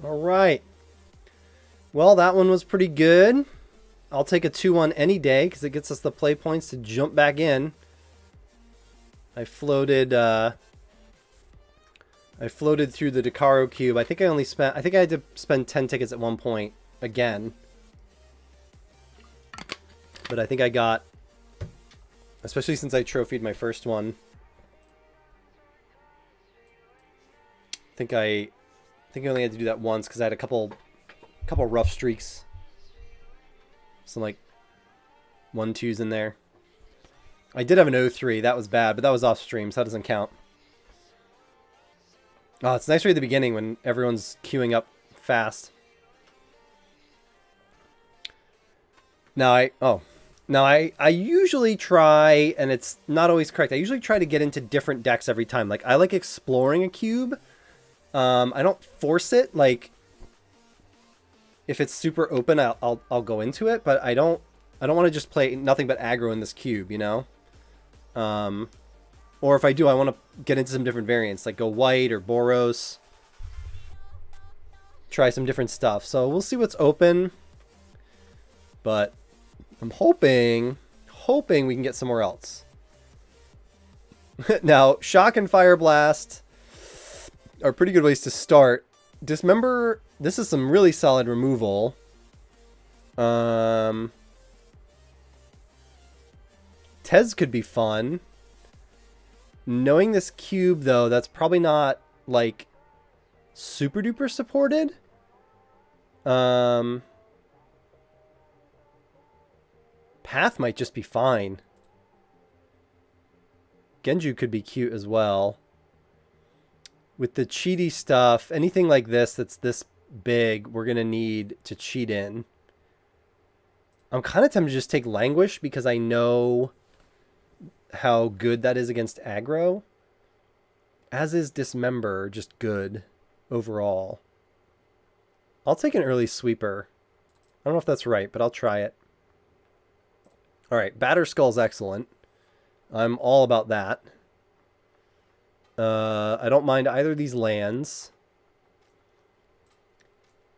All right. Well, that one was pretty good. I'll take a 2-1 any day because it gets us the play points to jump back in. I floated through the Decaro cube. I think I had to spend 10 tickets at one point again. But I think I got, especially since I trophied my first one. I think I only had to do that once because I had a couple rough streaks. Some like 1-2s in there. I did have an 0-3. That was bad, but that was off stream, so that doesn't count. Oh, it's nice right at the beginning when everyone's queuing up fast. Now I usually try, and it's not always correct. I usually try to get into different decks every time. Like I like exploring a cube. I don't force it. Like if it's super open, I'll go into it, but I don't want to just play nothing but aggro in this cube, you know? Or if I do, I want to get into some different variants, like go white or Boros. Try some different stuff. So we'll see what's open. But I'm hoping we can get somewhere else. Now, Shock and Fire Blast are pretty good ways to start. Dismember, this is some really solid removal. Tez could be fun. Knowing this cube, though, that's probably not, like, super duper supported. Path might just be fine. Genju could be cute as well. With the cheaty stuff, anything like this that's this big, we're going to need to cheat in. I'm kind of tempted to just take Languish because I know how good that is against aggro. As is Dismember, just good overall. I'll take an early sweeper. I don't know if that's right, but I'll try it. All right, Batterskull's excellent. I'm all about that. I don't mind either of these lands.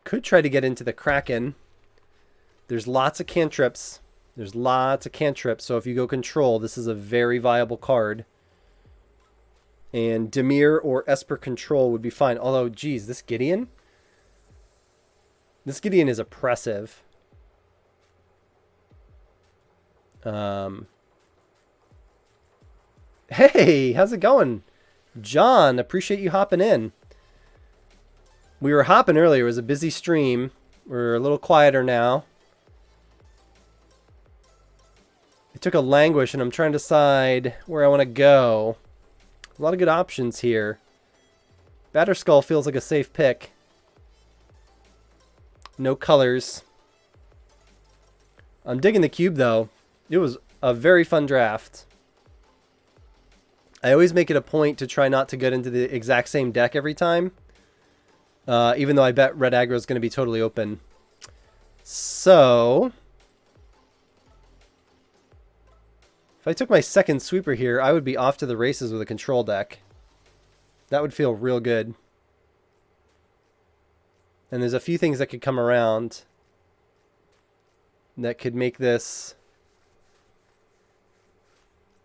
Could try to get into the Kraken. There's lots of cantrips. So if you go control, this is a very viable card. And Dimir or Esper control would be fine. Although, geez, this Gideon is oppressive. Hey, how's it going? John, appreciate you hopping in. We were hopping earlier. It was a busy stream. We're a little quieter now. I took a Languish, and I'm trying to decide where I want to go. A lot of good options here. Batterskull feels like a safe pick. No colors. I'm digging the cube, though. It was a very fun draft. I always make it a point to try not to get into the exact same deck every time. Even though I bet red aggro is going to be totally open. So, if I took my second sweeper here, I would be off to the races with a control deck. That would feel real good. And there's a few things that could come around that could make this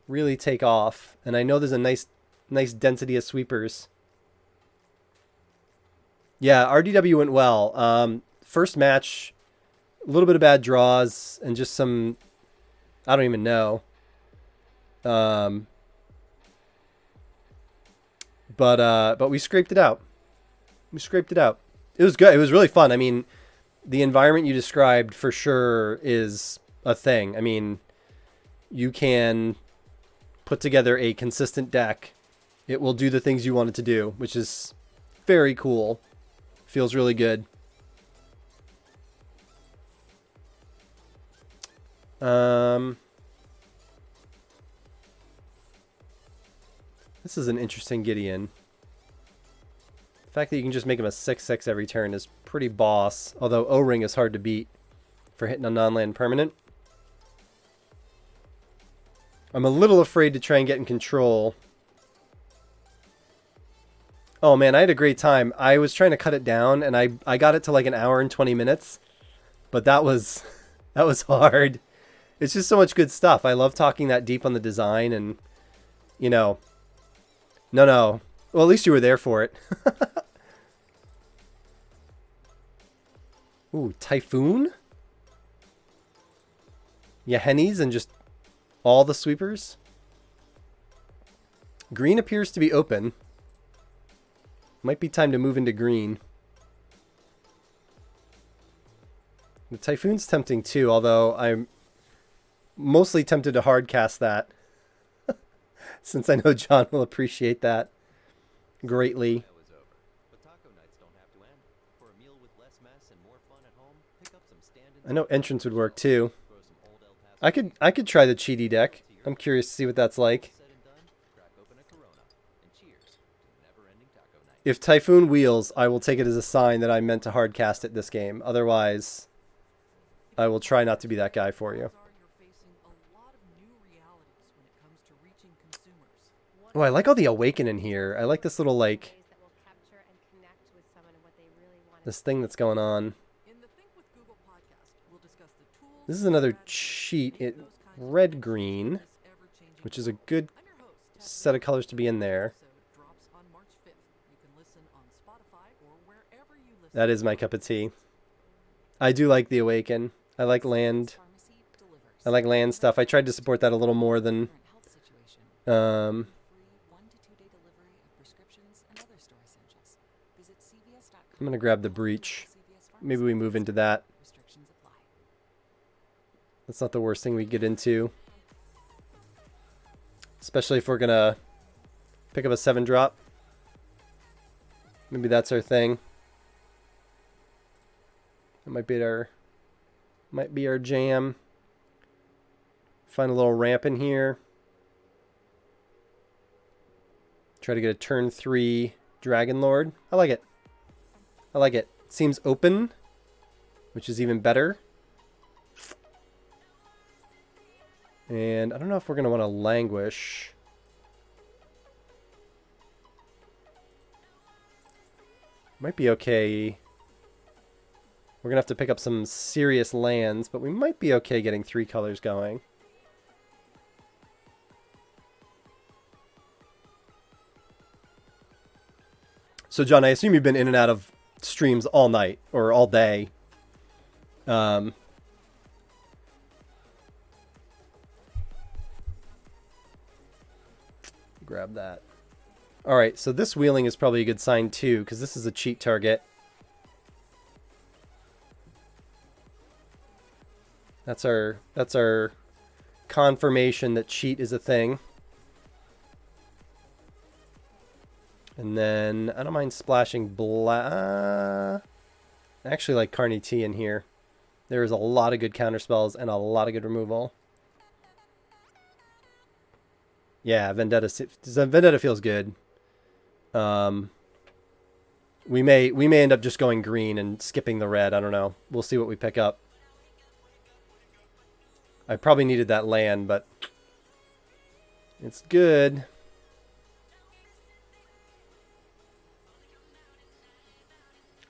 really take off. And I know there's a nice density of sweepers. Yeah, RDW went well. First match, a little bit of bad draws and just some, I don't even know. But we scraped it out. It was good. It was really fun. I mean, the environment you described for sure is a thing. I mean, you can put together a consistent deck. It will do the things you want it to do, which is very cool. Feels really good. This is an interesting Gideon. The fact that you can just make him a 6/6 every turn is pretty boss. Although O-Ring is hard to beat for hitting a non-land permanent. I'm a little afraid to try and get in control. Oh man, I had a great time. I was trying to cut it down, and I got it to like an hour and 20 minutes, but that was that was hard. It's just so much good stuff. I love talking that deep on the design, and you know, no. Well, at least you were there for it. Ooh, Typhoon? Yeah, Hennies and just all the sweepers. Green appears to be open. Might be time to move into green. The Typhoon's tempting too, although I'm mostly tempted to hardcast that. Since I know John will appreciate that greatly. I know entrance would work too. I could try the cheaty deck. I'm curious to see what that's like. If Typhoon wheels, I will take it as a sign that I meant to hardcast it this game. Otherwise, I will try not to be that guy for you. Oh, I like all the awaken in here. I like this little, like, this thing that's going on. This is another cheat. Red-green, which is a good set of colors to be in there. That is my cup of tea. I do like the awaken. I like land. I like land stuff. I tried to support that a little more than I'm going to grab the breach. Maybe we move into that. That's not the worst thing we get into. Especially if we're going to pick up a 7-drop. Maybe that's our thing. That might be our jam. Find a little ramp in here. Try to get a turn 3 Dragon Lord. I like it. I like it. Seems open, which is even better. And I don't know if we're going to want to languish. Might be okay. We're going to have to pick up some serious lands, but we might be okay getting 3 colors going. So, John, I assume you've been in and out of streams all night or all day. Grab that. All right, so this wheeling is probably a good sign too, because this is a cheat target. That's our confirmation that cheat is a thing. And then I don't mind splashing I actually like Carney T in here. There is a lot of good counter spells and a lot of good removal. Yeah, Vendetta feels good. We may end up just going green and skipping the red. I don't know. We'll see what we pick up. I probably needed that land, but it's good.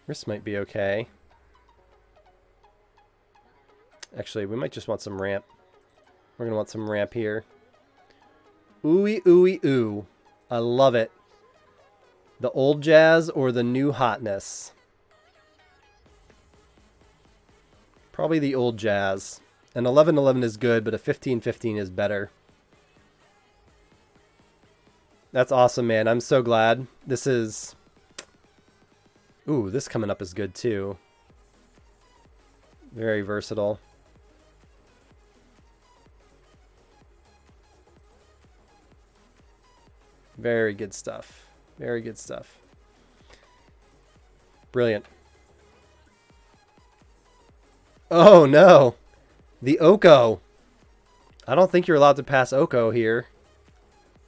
This might be okay. Actually, we might just want some ramp. We're going to want some ramp here. Ooey, ooey, ooh. I love it. The old jazz or the new hotness? Probably the old jazz. An 11-11 is good, but a 15-15 is better. That's awesome, man. I'm so glad. This is... Ooh, this coming up is good, too. Very versatile. Very good stuff. Very good stuff. Brilliant. Oh, no. The Oko. I don't think you're allowed to pass Oko here.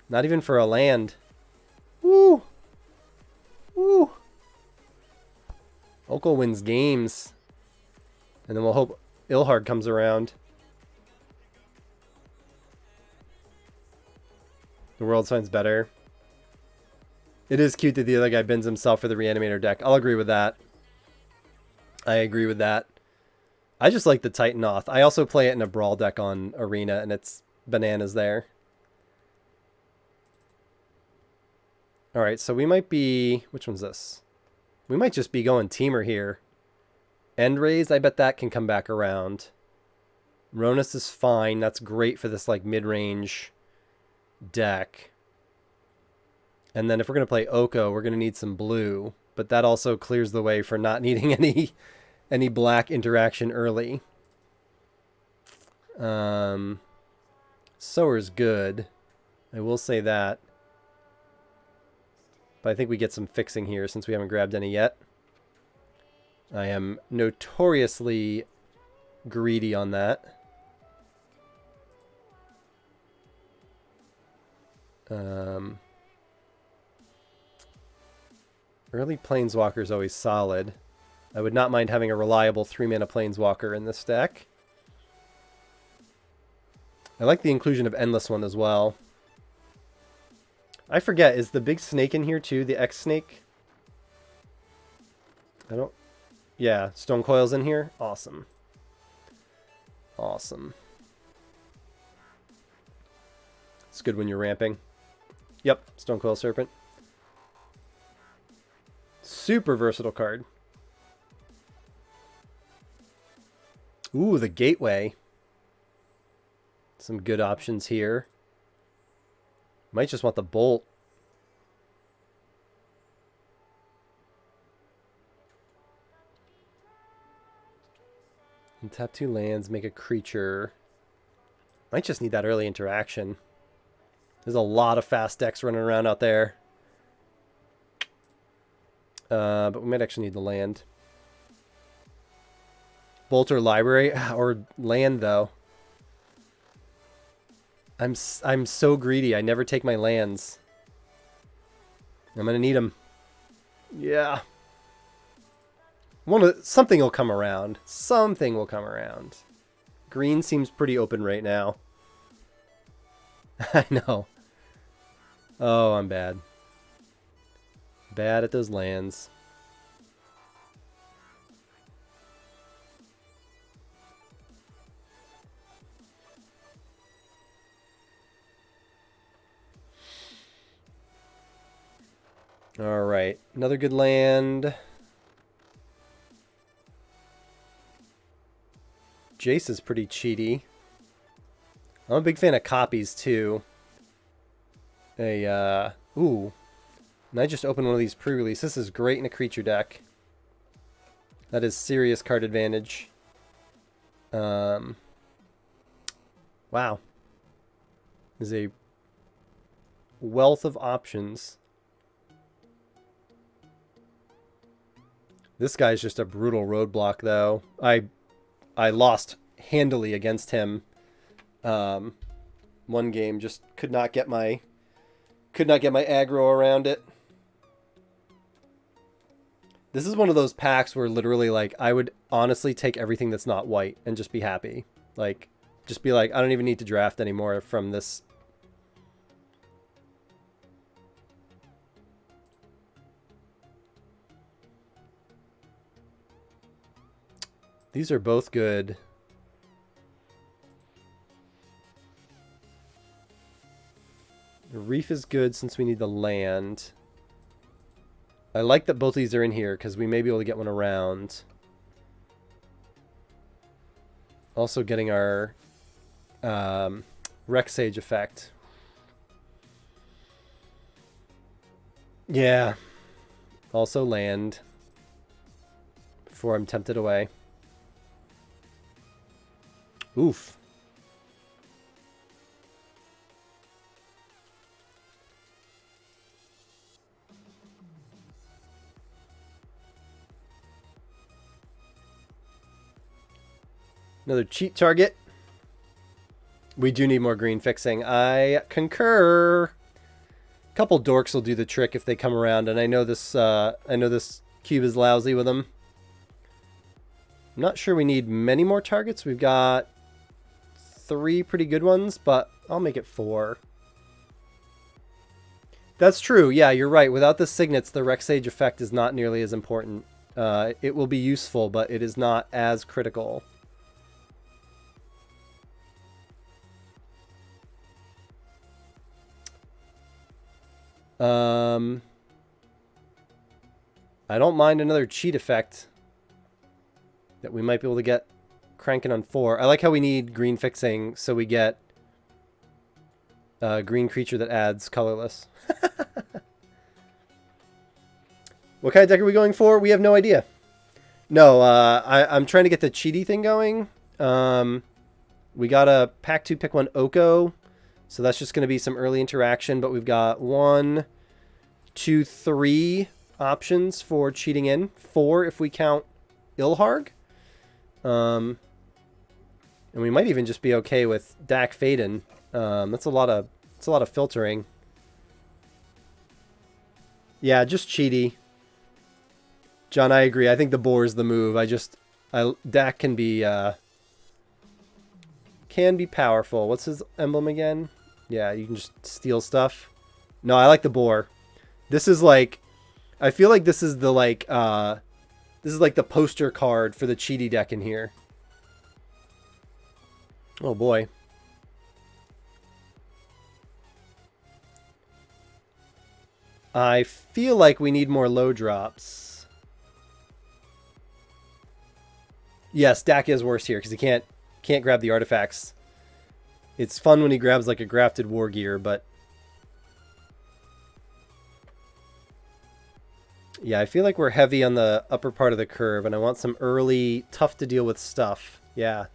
Not even for a land. Woo. Woo. Oko wins games. And then we'll hope Ilhard comes around. The Worldspine's better. It is cute that the other guy bends himself for the reanimator deck. I'll agree with that. I agree with that. I just like the Titanoth. I also play it in a Brawl deck on Arena, and it's bananas there. Alright, so we might be... Which one's this? We might just be going Teamer here. End Raise, I bet that can come back around. Ronus is fine. That's great for this like mid-range deck. And then if we're going to play Oko, we're going to need some blue. But that also clears the way for not needing any black interaction early. Sower's good. I will say that. But I think we get some fixing here since we haven't grabbed any yet. I am notoriously greedy on that. Early Planeswalker is always solid. I would not mind having a reliable 3-mana Planeswalker in this deck. I like the inclusion of Endless One as well. I forget, is the big snake in here too? The X-Snake? I don't... Yeah, Stone Coil's in here? Awesome. Awesome. It's good when you're ramping. Yep, Stone Coil Serpent. Super versatile card. Ooh, the Gateway. Some good options here. Might just want the Bolt. And tap 2 lands, make a creature. Might just need that early interaction. There's a lot of fast decks running around out there. But we might actually need the land. Bolt or library, or land though. I'm so greedy. I never take my lands. I'm gonna need them. Yeah. Something will come around. Something will come around. Green seems pretty open right now. I know. Oh, I'm bad. Bad at those lands. All right, another good land. Jace is pretty cheaty. I'm a big fan of copies too. Ooh. And I just opened one of these pre-release. This is great in a creature deck. That is serious card advantage. Wow. There's a wealth of options. This guy's just a brutal roadblock, though. I lost handily against him. One game, just could not get my aggro around it. This is one of those packs where literally, like, I would honestly take everything that's not white and just be happy. Like, just be like, I don't even need to draft anymore from this. These are both good. The Reef is good since we need the land. I like that both these are in here because we may be able to get one around. Also getting our Rec Sage effect. Yeah. Also land. Before I'm tempted away. Oof. Another cheat target. We do need more green fixing. I concur. A couple dorks will do the trick if they come around, and I know this cube is lousy with them. I'm not sure we need many more targets. We've got 3 pretty good ones, but I'll make it 4. That's true. Yeah, you're right. Without the signets, the Rec Sage effect is not nearly as important. It will be useful, but it is not as critical. I don't mind another cheat effect that we might be able to get cranking on 4. I like how we need green fixing, so we get a green creature that adds colorless. What kind of deck are we going for? We have no idea. No, I'm trying to get the cheaty thing going. We got a pack 2, pick 1 Oko. So that's just going to be some early interaction. But we've got 1, 2, 3 options for cheating in. 4 if we count Ilharg. And we might even just be okay with Dak Faden. That's a lot of filtering. Yeah, just cheaty. John, I agree. I think the boar is the move. Dak can be powerful. What's his emblem again? Yeah, you can just steal stuff. No, I like the boar. This is like, I feel like this is the the poster card for the cheaty deck in here. Oh boy. I feel like we need more low drops. Yes, Dak is worse here because he can't grab the artifacts. It's fun when he grabs like a grafted war gear, but yeah, I feel like we're heavy on the upper part of the curve, and I want some early, tough to deal with stuff. Yeah,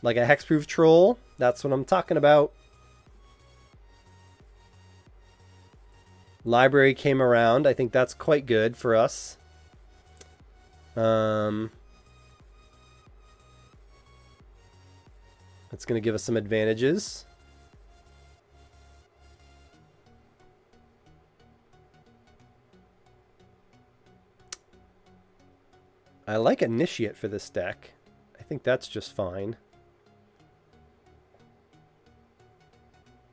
like a hexproof troll. That's what I'm talking about. Library came around. I think that's quite good for us. That's going to give us some advantages. I like Initiate for this deck. I think that's just fine.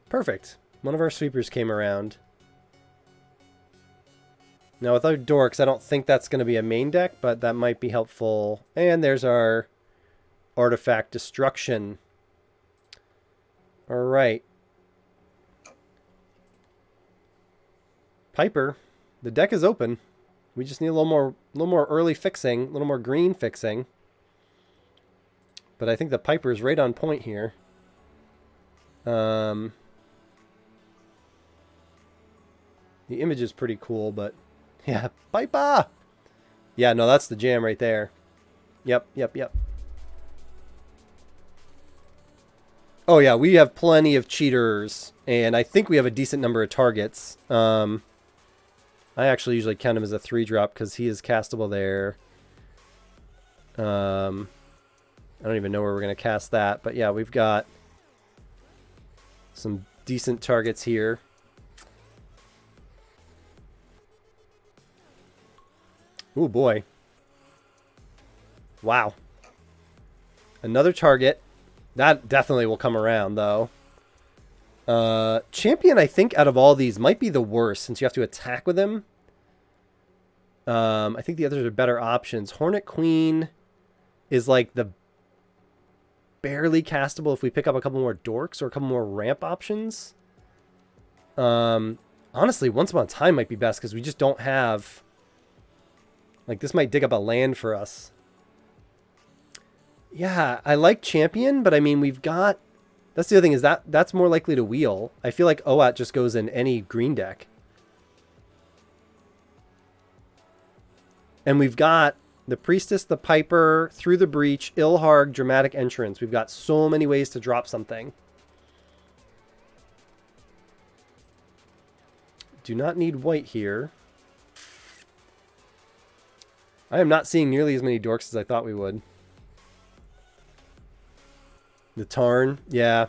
Perfect. One of our sweepers came around. Now with our dorks, I don't think that's going to be a main deck, but that might be helpful. And there's our artifact destruction. All right. Piper, the deck is open. We just need a little more early fixing, a little more green fixing. But I think the Piper is right on point here. The image is pretty cool, but yeah, Piper! Yeah, no, that's the jam right there. Yep. Oh yeah, we have plenty of cheaters, and I think we have a decent number of targets. I actually usually count him as a 3-drop because he is castable there. I don't even know where we're going to cast that, but yeah, we've got some decent targets here. Oh boy. Wow. Another target. That definitely will come around, though. Champion, I think, out of all these, might be the worst, since you have to attack with him. I think the others are better options. Hornet Queen is, like, the barely castable if we pick up a couple more dorks or a couple more ramp options. Honestly, Once Upon a Time might be best, because we just don't have... Like, this might dig up a land for us. Yeah, I like Champion, but I mean, we've got... That's the other thing, is that's more likely to wheel. I feel like OAT just goes in any green deck. And we've got the Priestess, the Piper, Through the Breach, Ilharg, Dramatic Entrance. We've got so many ways to drop something. Do not need white here. I am not seeing nearly as many dorks as I thought we would. The Tarn, yeah.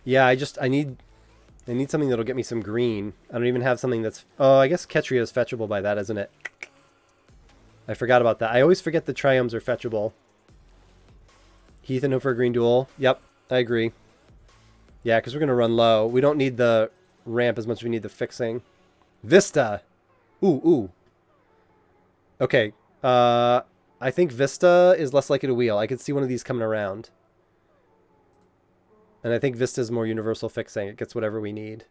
Yeah, I need something that'll get me some green. I don't even have something that's... Oh, I guess Ketria is fetchable by that, isn't it? I forgot about that. I always forget the Triumphs are fetchable. Heath and for a green duel. Yep, I agree. Yeah, because we're going to run low. We don't need the ramp as much as we need the fixing. Vista. Ooh, ooh. Okay. I think Vista is less likely to wheel. I could see one of these coming around. And I think Vista's more universal fixing. It gets whatever we need.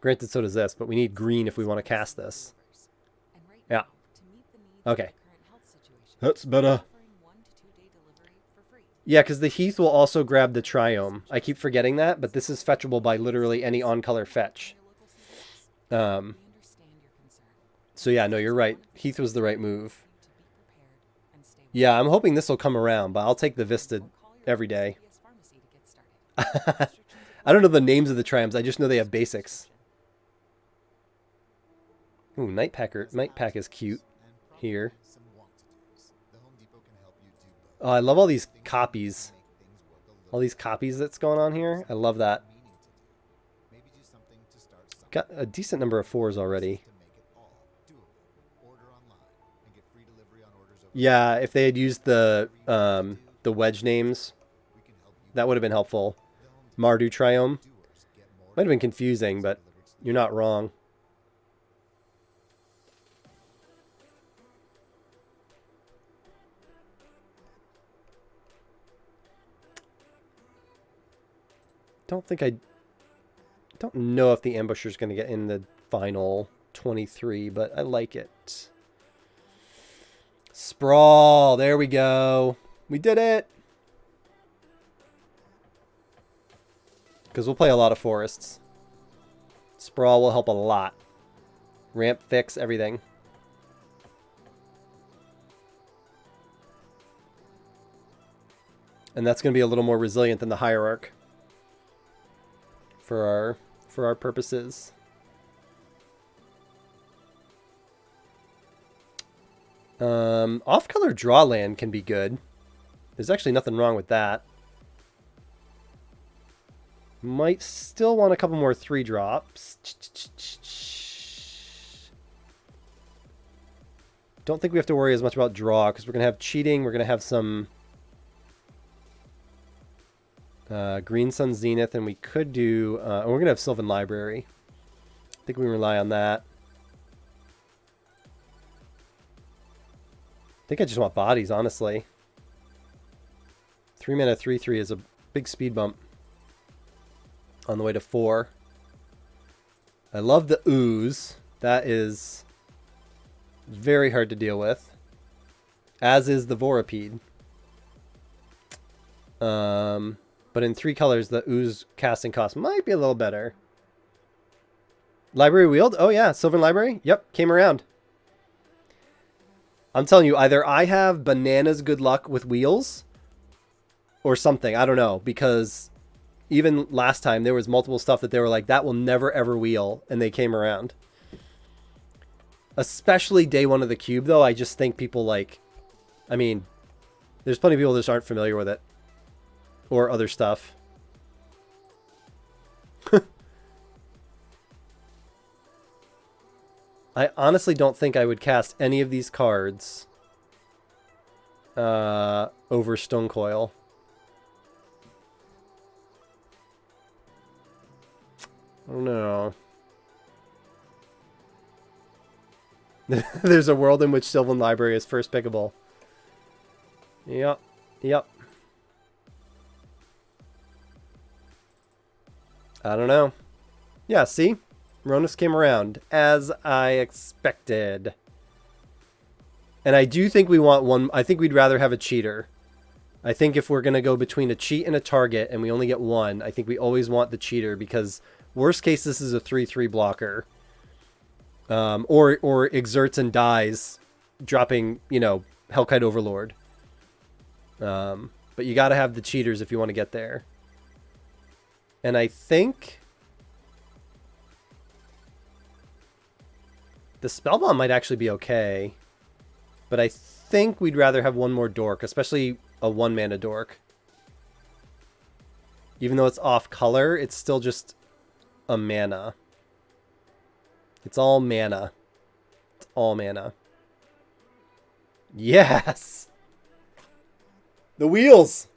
Granted, so does this, but we need green if we want to cast this. Yeah. Okay. That's better. Yeah, because the Heath will also grab the Triome. I keep forgetting that, but this is fetchable by literally any on-color fetch. So yeah, no, you're right. Heath was the right move. Yeah, I'm hoping this will come around, but I'll take the Vista every day. I don't know the names of the Triomes. I just know they have basics. Ooh, Night Pack is cute here. Oh, I love all these copies. All these copies that's going on here. I love that. Got a decent number of 4s already. Yeah, if they had used the wedge names, that would have been helpful. Mardu Triome. Might have been confusing, but you're not wrong. Don't know if the ambusher's going to get in the final 23, but I like it. Sprawl. There we go. We did it. Because we'll play a lot of forests. Sprawl will help a lot. Ramp fix, everything. And that's going to be a little more resilient than the Hierarch. For our purposes. Off-color draw land can be good. There's actually nothing wrong with that. Might still want a couple more 3-drops. Don't think we have to worry as much about draw because we're going to have cheating. We're going to have some Green Sun Zenith, and we could do... we're going to have Sylvan Library. I think we can rely on that. I think I just want bodies, honestly. 3 mana 3/3 is a big speed bump on the way to 4. I love the ooze. That is very hard to deal with. As is the Vorapede. But in 3 colors, the ooze casting cost might be a little better. Library wheeled? Oh yeah, Sylvan Library? Yep, came around. I'm telling you, either I have bananas good luck with wheels or something. I don't know, because even last time there was multiple stuff that they were like, that will never ever wheel, and they came around. Especially day 1 of the cube, though. I just think people like... I mean, there's plenty of people that just aren't familiar with it. Or other stuff. I honestly don't think I would cast any of these cards over Stonecoil. I don't know. There's a world in which Sylvan Library is first pickable. Yep. Yep. I don't know. Yeah, see? Ronus came around, as I expected. And I do think we want one... I think we'd rather have a cheater. I think if we're going to go between a cheat and a target, and we only get one, I think we always want the cheater, because worst case, this is a 3/3 blocker. Or exerts and dies, dropping, you know, Hellkite Overlord. But you got to have the cheaters if you want to get there. And I think the Spellbomb might actually be okay. But I think we'd rather have one more dork, especially a 1-mana dork. Even though it's off color, it's still just a mana. It's all mana. It's all mana. Yes! The wheels!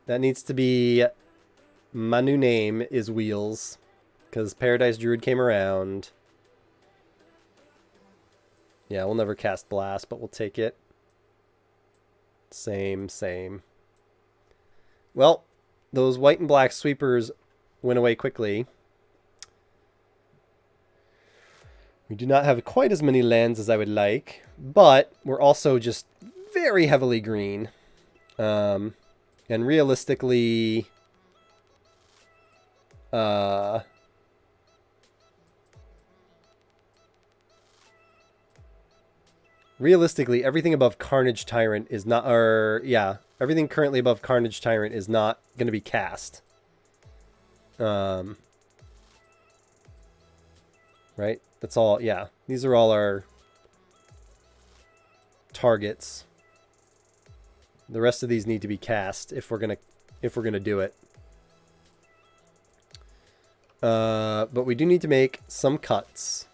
That needs to be... My new name is Wheels. Because Paradise Druid came around. Yeah, we'll never cast Blast, but we'll take it. Same, same. Well, those white and black sweepers went away quickly. We do not have quite as many lands as I would like, but we're also just very heavily green. And realistically... realistically, everything above Carnage Tyrant is not... Or, yeah, everything currently above Carnage Tyrant is not going to be cast. Right? That's all, yeah. These are all our targets. The rest of these need to be cast if we're gonna do it. But we do need to make some cuts.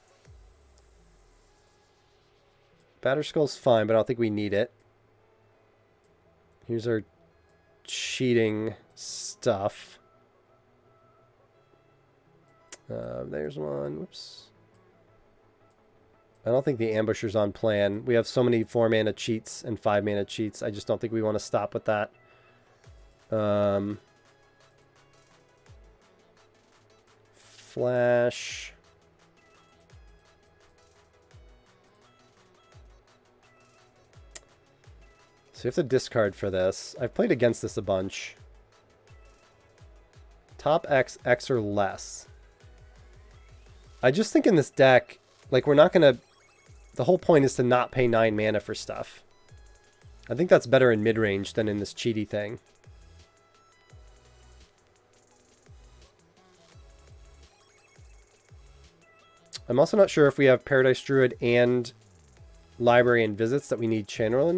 Batterskull's fine, but I don't think we need it. Here's our cheating stuff. There's one. Whoops. I don't think the ambusher's on plan. We have so many 4-mana cheats and 5-mana cheats. I just don't think we want to stop with that. Flash. So you have to discard for this. I've played against this a bunch. Top X, X or less. I just think in this deck, like, we're not going to... The whole point is to not pay 9 mana for stuff. I think that's better in mid-range than in this cheaty thing. I'm also not sure if we have Paradise Druid and Library and Visits that we need Channeler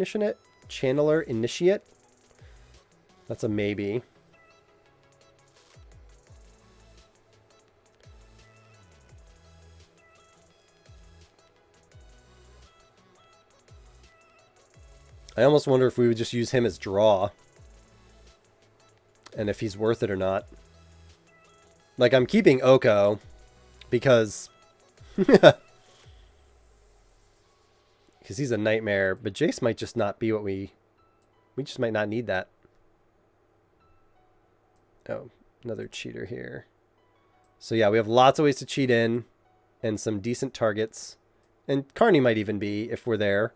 Initiate. That's a maybe. I almost wonder if we would just use him as draw. And if he's worth it or not. Like, I'm keeping Oko because... because he's a nightmare. But Jace might just not be what we... We just might not need that. Oh, another cheater here. So yeah, we have lots of ways to cheat in. And some decent targets. And Carney might even be, if we're there.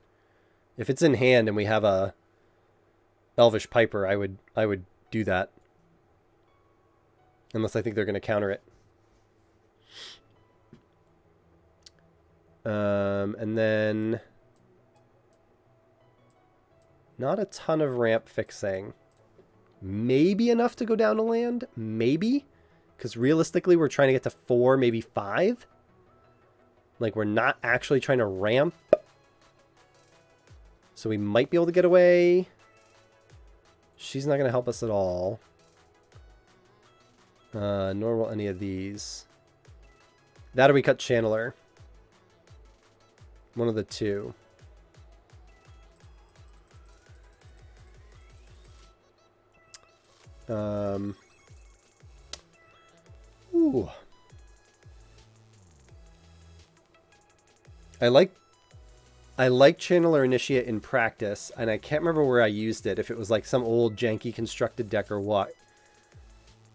If it's in hand and we have a Elvish Piper, I would do that. Unless I think they're going to counter it. And then... Not a ton of ramp fixing. Maybe enough to go down a land? Maybe? Because realistically, we're trying to get to 4, maybe 5. Like, we're not actually trying to ramp. So we might be able to get away. She's not going to help us at all. Nor will any of these. That or we cut Channeler. One of the two. Ooh. I like Channeler Initiate in practice, and I can't remember where I used it, if it was like some old janky constructed deck or what.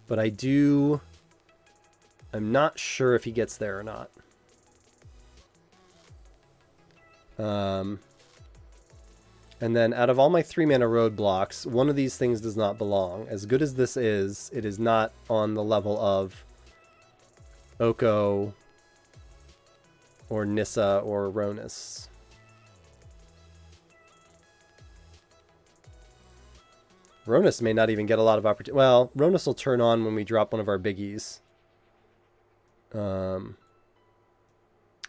But I'm not sure if he gets there or not. And then out of all my 3-mana roadblocks, one of these things does not belong. As good as this is, it is not on the level of Oko or Nissa or Ronus. Ronus may not even get a lot of opportunity. Well, Ronus will turn on when we drop one of our biggies. He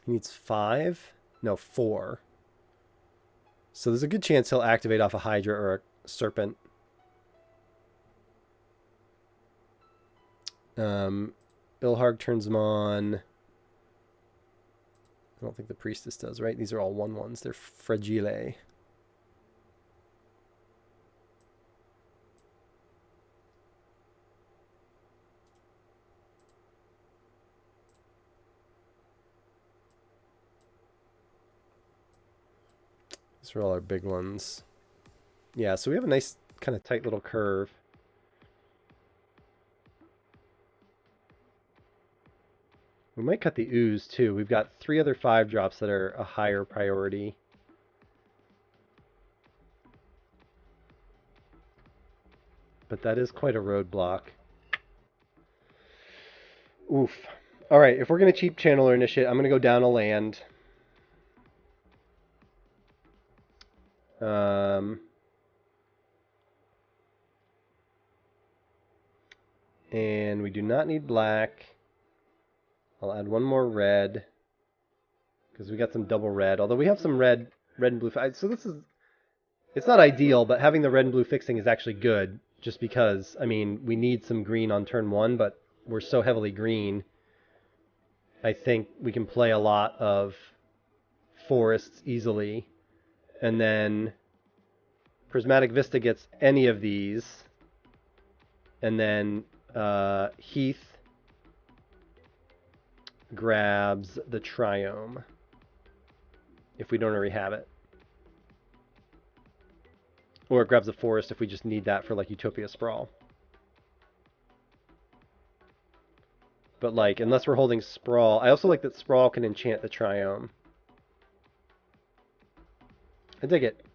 needs 5? No, 4. So there's a good chance he'll activate off a Hydra or a Serpent. Ilharg turns him on. I don't think the Priestess does, right? These are all 1/1s. They're fragile. Those are all our big ones. Yeah, so we have a nice kind of tight little curve. We might cut the ooze too. We've got 3 other 5 drops that are a higher priority. But that is quite a roadblock. Oof. All right, if we're going to cheap channeler initiate, I'm going to go down a land. And we do not need black. I'll add one more red. Because we got some double red. Although we have some red and blue. So this is... It's not ideal, but having the red and blue fixing is actually good. Just because, I mean, we need some green on turn 1, but we're so heavily green. I think we can play a lot of forests easily. And then Prismatic Vista gets any of these. And then Heath grabs the Triome. If we don't already have it. Or it grabs the forest if we just need that for like Utopia Sprawl. But like, unless we're holding Sprawl, I also like that Sprawl can enchant the Triome. I dig it.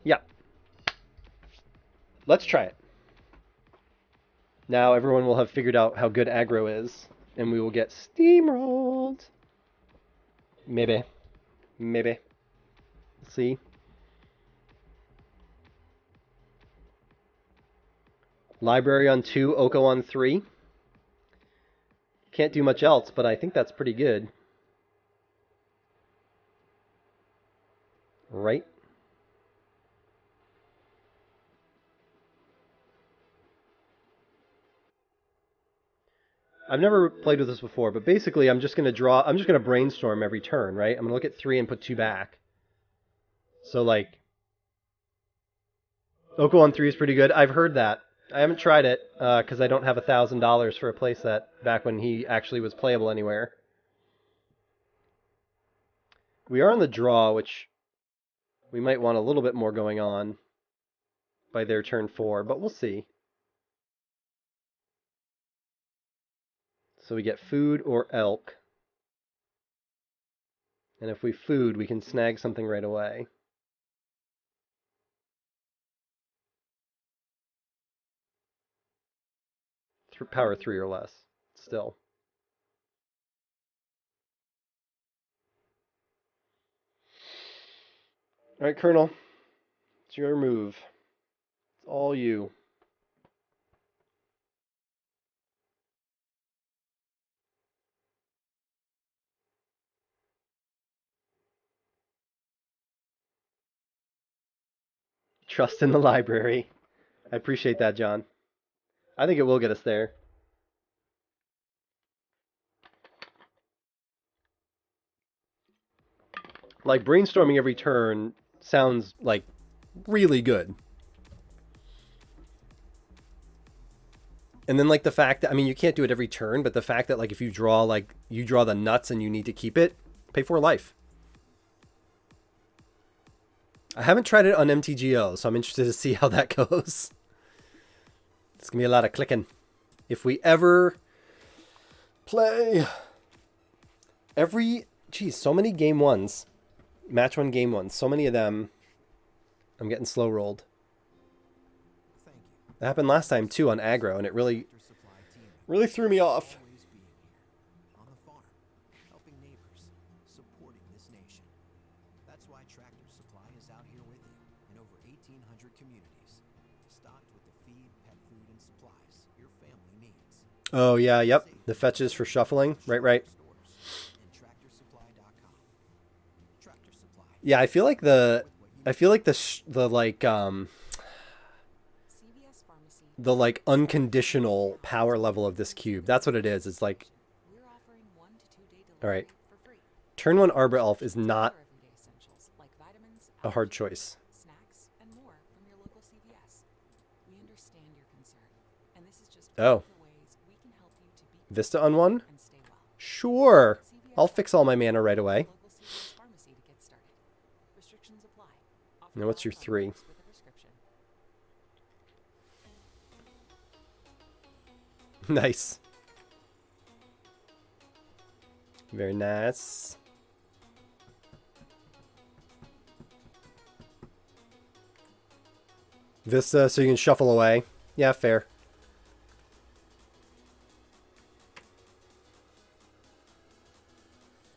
Yeah. Let's try it. Now everyone will have figured out how good aggro is, and we will get steamrolled. Maybe. Maybe. See? Library on 2, Oko on 3. Can't do much else, but I think that's pretty good. Right? I've never played with this before, but basically I'm just going to brainstorm every turn, right? I'm going to look at 3 and put 2 back. So like, Oko on 3 is pretty good. I've heard that. I haven't tried it, because I don't have $1,000 for a playset back when he actually was playable anywhere. We are on the draw, which we might want a little bit more going on by their turn 4, but we'll see. So we get food or elk. And if we food, we can snag something right away. Power 3 or less, still. All right, Colonel. It's your move. It's all you. Trust in the library. I appreciate that, John. I think it will get us there. Like, brainstorming every turn sounds, like, really good. And then, like, the fact that, I mean, you can't do it every turn, but the fact that, like, if you draw, like, you draw the nuts and you need to keep it, pay for life. I haven't tried it on MTGO, so I'm interested to see how that goes. It's going to be a lot of clicking. If we ever play geez, so many game 1s. Match 1, game 1. So many of them, I'm getting slow rolled. That happened last time, too, on aggro, and it really threw me off. Oh, yeah, yep. The fetches for shuffling. Right. Yeah, I feel like the unconditional power level of this cube. That's what it is. It's like, all right, turn 1 Arbor Elf is not a hard choice. Oh. Vista on one? Sure. I'll fix all my mana right away. Now what's your 3? Nice. Very nice. Vista, so you can shuffle away. Yeah, fair.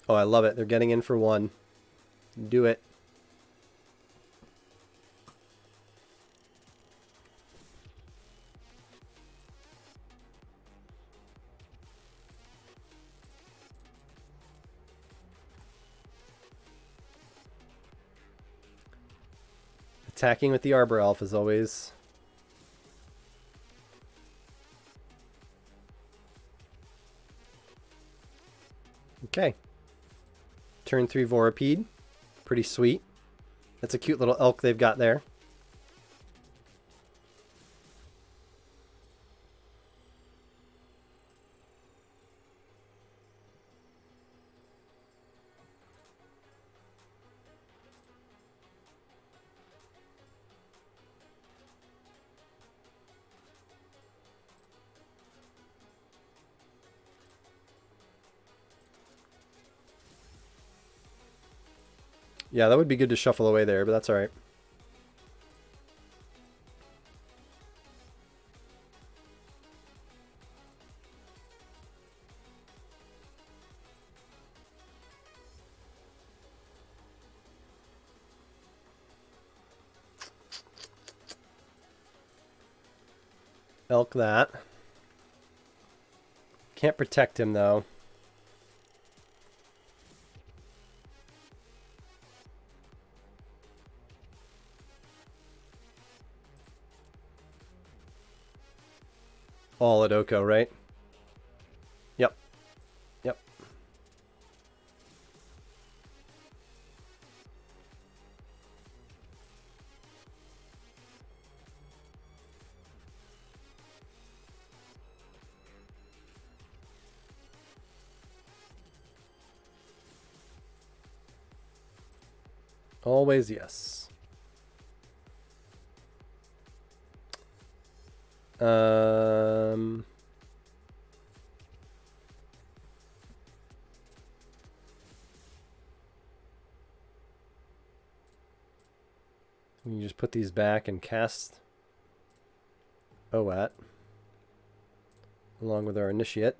Oh, I love it. They're getting in for 1. Do it. Attacking with the Arbor Elf is always... Okay. Turn 3 Vorapede. Pretty sweet. That's a cute little elk they've got there. Yeah, that would be good to shuffle away there, but that's alright. Elk that. Can't protect him, though. All at Oko, right? Yep. Yep. Always yes. You just put these back and cast Oat along with our initiate.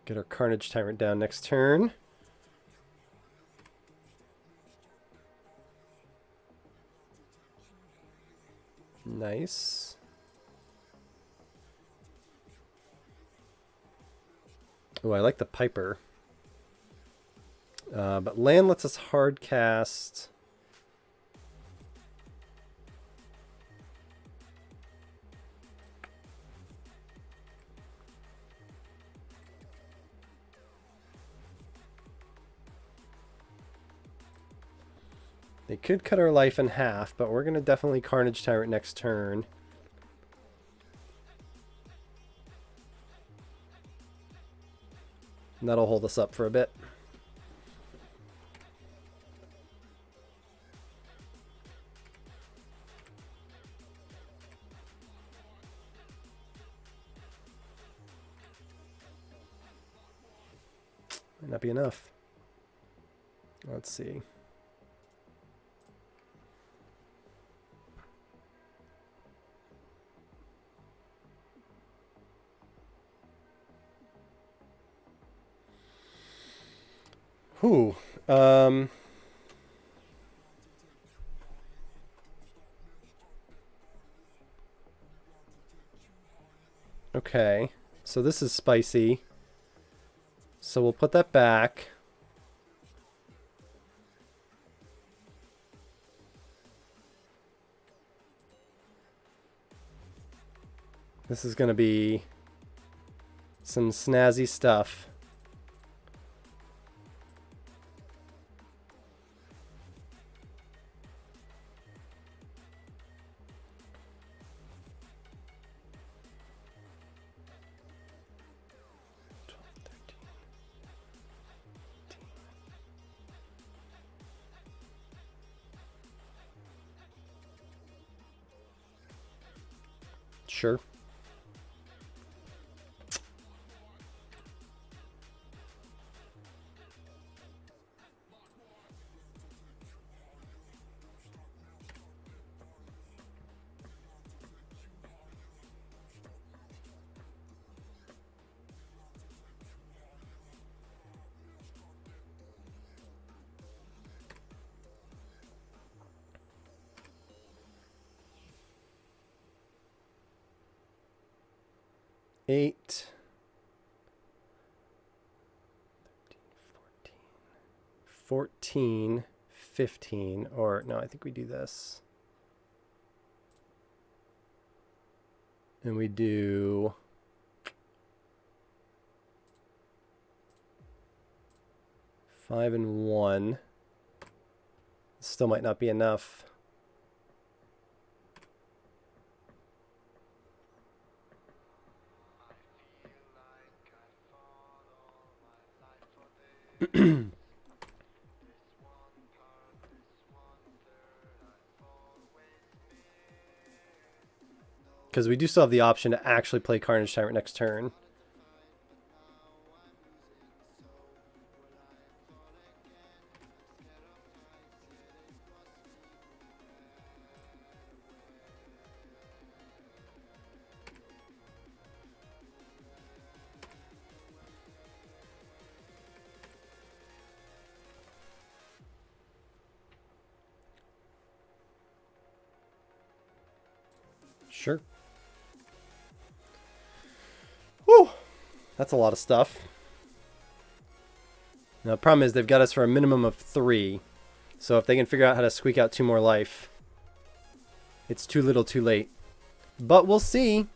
Get our Carnage Tyrant down next turn. Nice. Oh, I like the Piper. But land lets us hard cast. They could cut our life in half, but we're going to definitely Carnage Tyrant next turn. And that'll hold us up for a bit. Might not be enough. Let's see. Whew. Okay. So this is spicy. So we'll put that back. This is going to be some snazzy stuff. Sure. Eight. 14, 15, or no, I think we do this. And we do 5 and 1. Still might not be enough. Because we do still have the option to actually play Carnage Tyrant next turn. Sure. Whew. That's a lot of stuff. Now, the problem is they've got us for a minimum of 3. So if they can figure out how to squeak out 2 more life, it's too little too late. But we'll see.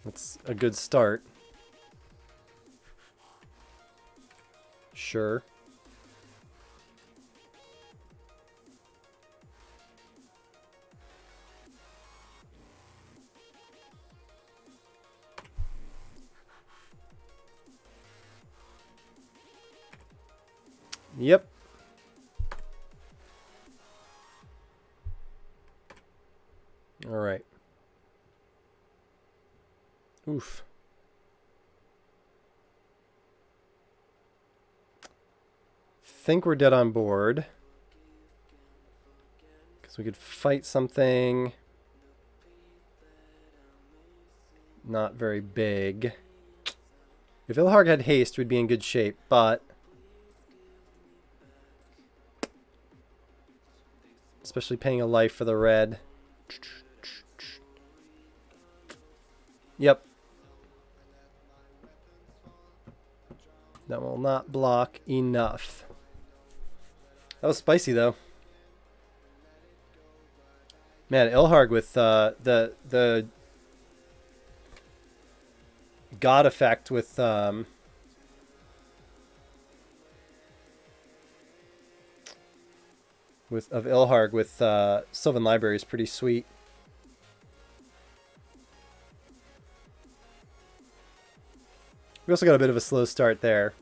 That's a good start. Sure. Yep. All right. Oof. Think we're dead on board. Because we could fight something not very big. If Ilharg had haste, we'd be in good shape, but especially paying a life for the red. Yep. That will not block enough. That was spicy, though. Man, Ilharg with the God effect with of Ilharg with Sylvan Library is pretty sweet. We also got a bit of a slow start there.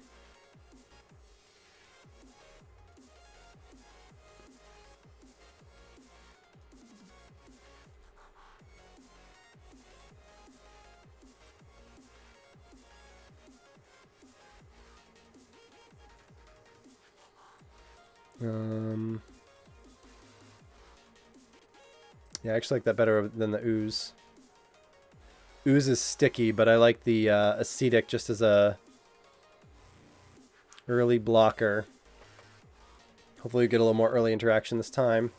Yeah, I actually like that better than the ooze. Ooze is sticky, but I like the acetic just as a early blocker. Hopefully we get a little more early interaction this time.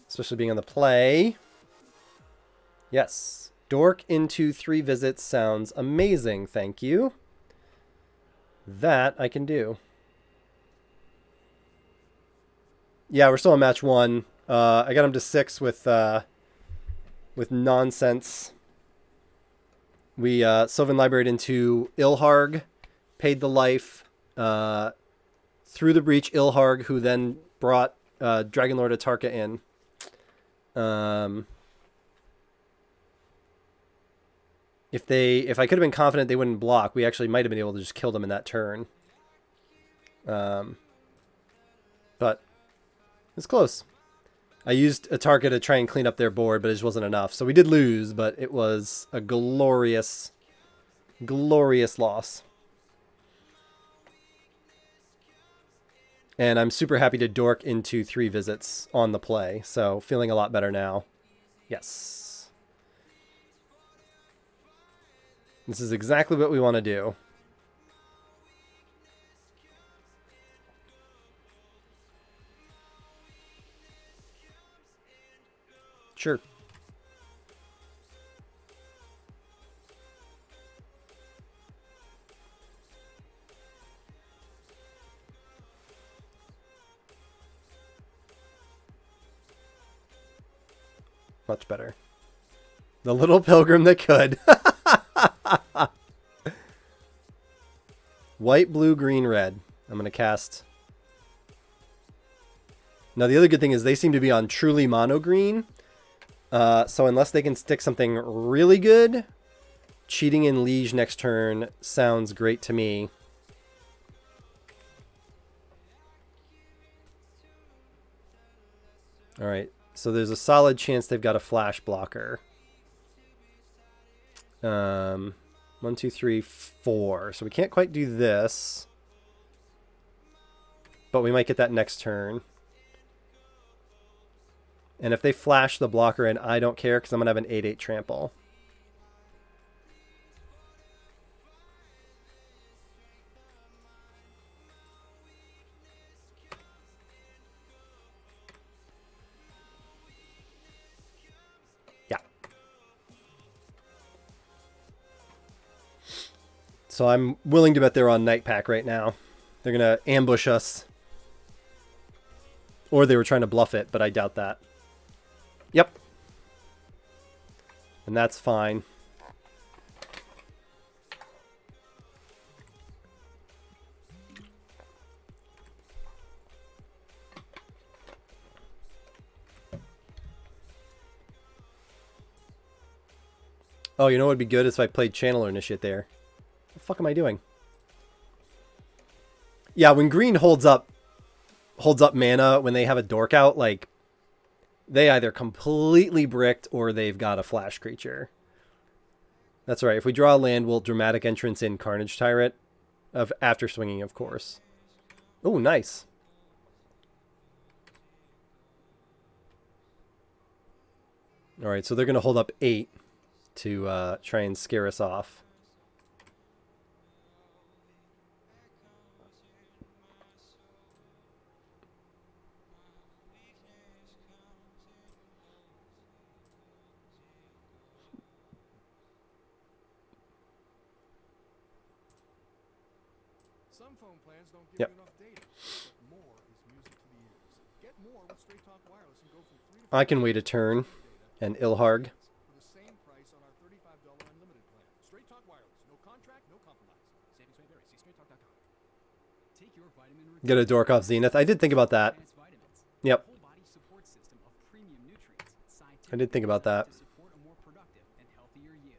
Especially being on the play. Yes. Dork into 3 visits sounds amazing, thank you. That I can do. Yeah, we're still on match 1. I got him to 6 with nonsense. We Sylvan Libraried into Ilharg, paid the life, through the breach Ilharg, who then brought Dragonlord Atarka in. If I could have been confident they wouldn't block, we actually might have been able to just kill them in that turn. It's close. I used a target to try and clean up their board, but it just wasn't enough. So we did lose, but it was a glorious, glorious loss. And I'm super happy to dork into 3 visits on the play. So feeling a lot better now. Yes. This is exactly what we want to do. Sure. Much better. The little pilgrim that could. White, blue, green, red. I'm going to cast. Now, the other good thing is they seem to be on truly mono green. So unless they can stick something really good, cheating in Liege next turn sounds great to me. All right. So there's a solid chance they've got a flash blocker. 1, 2, 3, 4. So we can't quite do this. But we might get that next turn. And if they flash the blocker in, I don't care because I'm going to have an 8/8 trample. Yeah. So I'm willing to bet they're on Night Pack right now. They're going to ambush us. Or they were trying to bluff it, but I doubt that. Yep. And that's fine. Oh, you know what would be good is if I played Channeler Initiate there. What the fuck am I doing? Yeah, when green holds up mana when they have a dork out, like they either completely bricked or they've got a flash creature. That's right. If we draw a land, we'll dramatic entrance in Carnage Tyrant after swinging, of course. Oh, nice. All right, so they're going to hold up 8 to try and scare us off. Some phone plans don't give Yep. you enough data. More is music to the ears. Get more with Straight Talk Wireless and go from 3 to 5 I can wait a turn and Ilharg. for the same price on our $35 unlimited plan. Straight Talk Wireless. No contract, no compromise. Savings may vary. See straighttalk.com. Take your vitamin Get a dork off Zenith. I did think about that. Yep. I did think about that. Support a more productive and healthier you.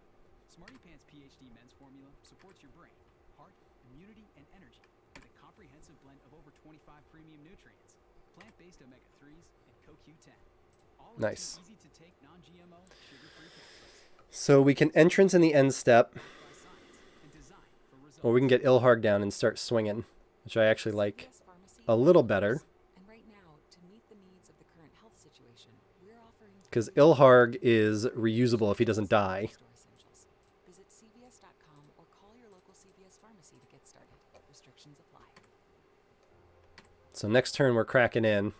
Smarty Pants PhD men's formula supports your brain, heart, immunity, and energy with a comprehensive blend of over 25 premium nutrients, plant-based omega-3s, and CoQ10. All Nice. easy to take non-GMO, sugar-free capsules. So we can entrance in the end step, or we can get Ilharg down and start swinging, which I actually like a little better. Because Ilharg is reusable if he doesn't die. Visit cvs.com or call your local CVS pharmacy to get started. Restrictions apply. So next turn we're cracking in.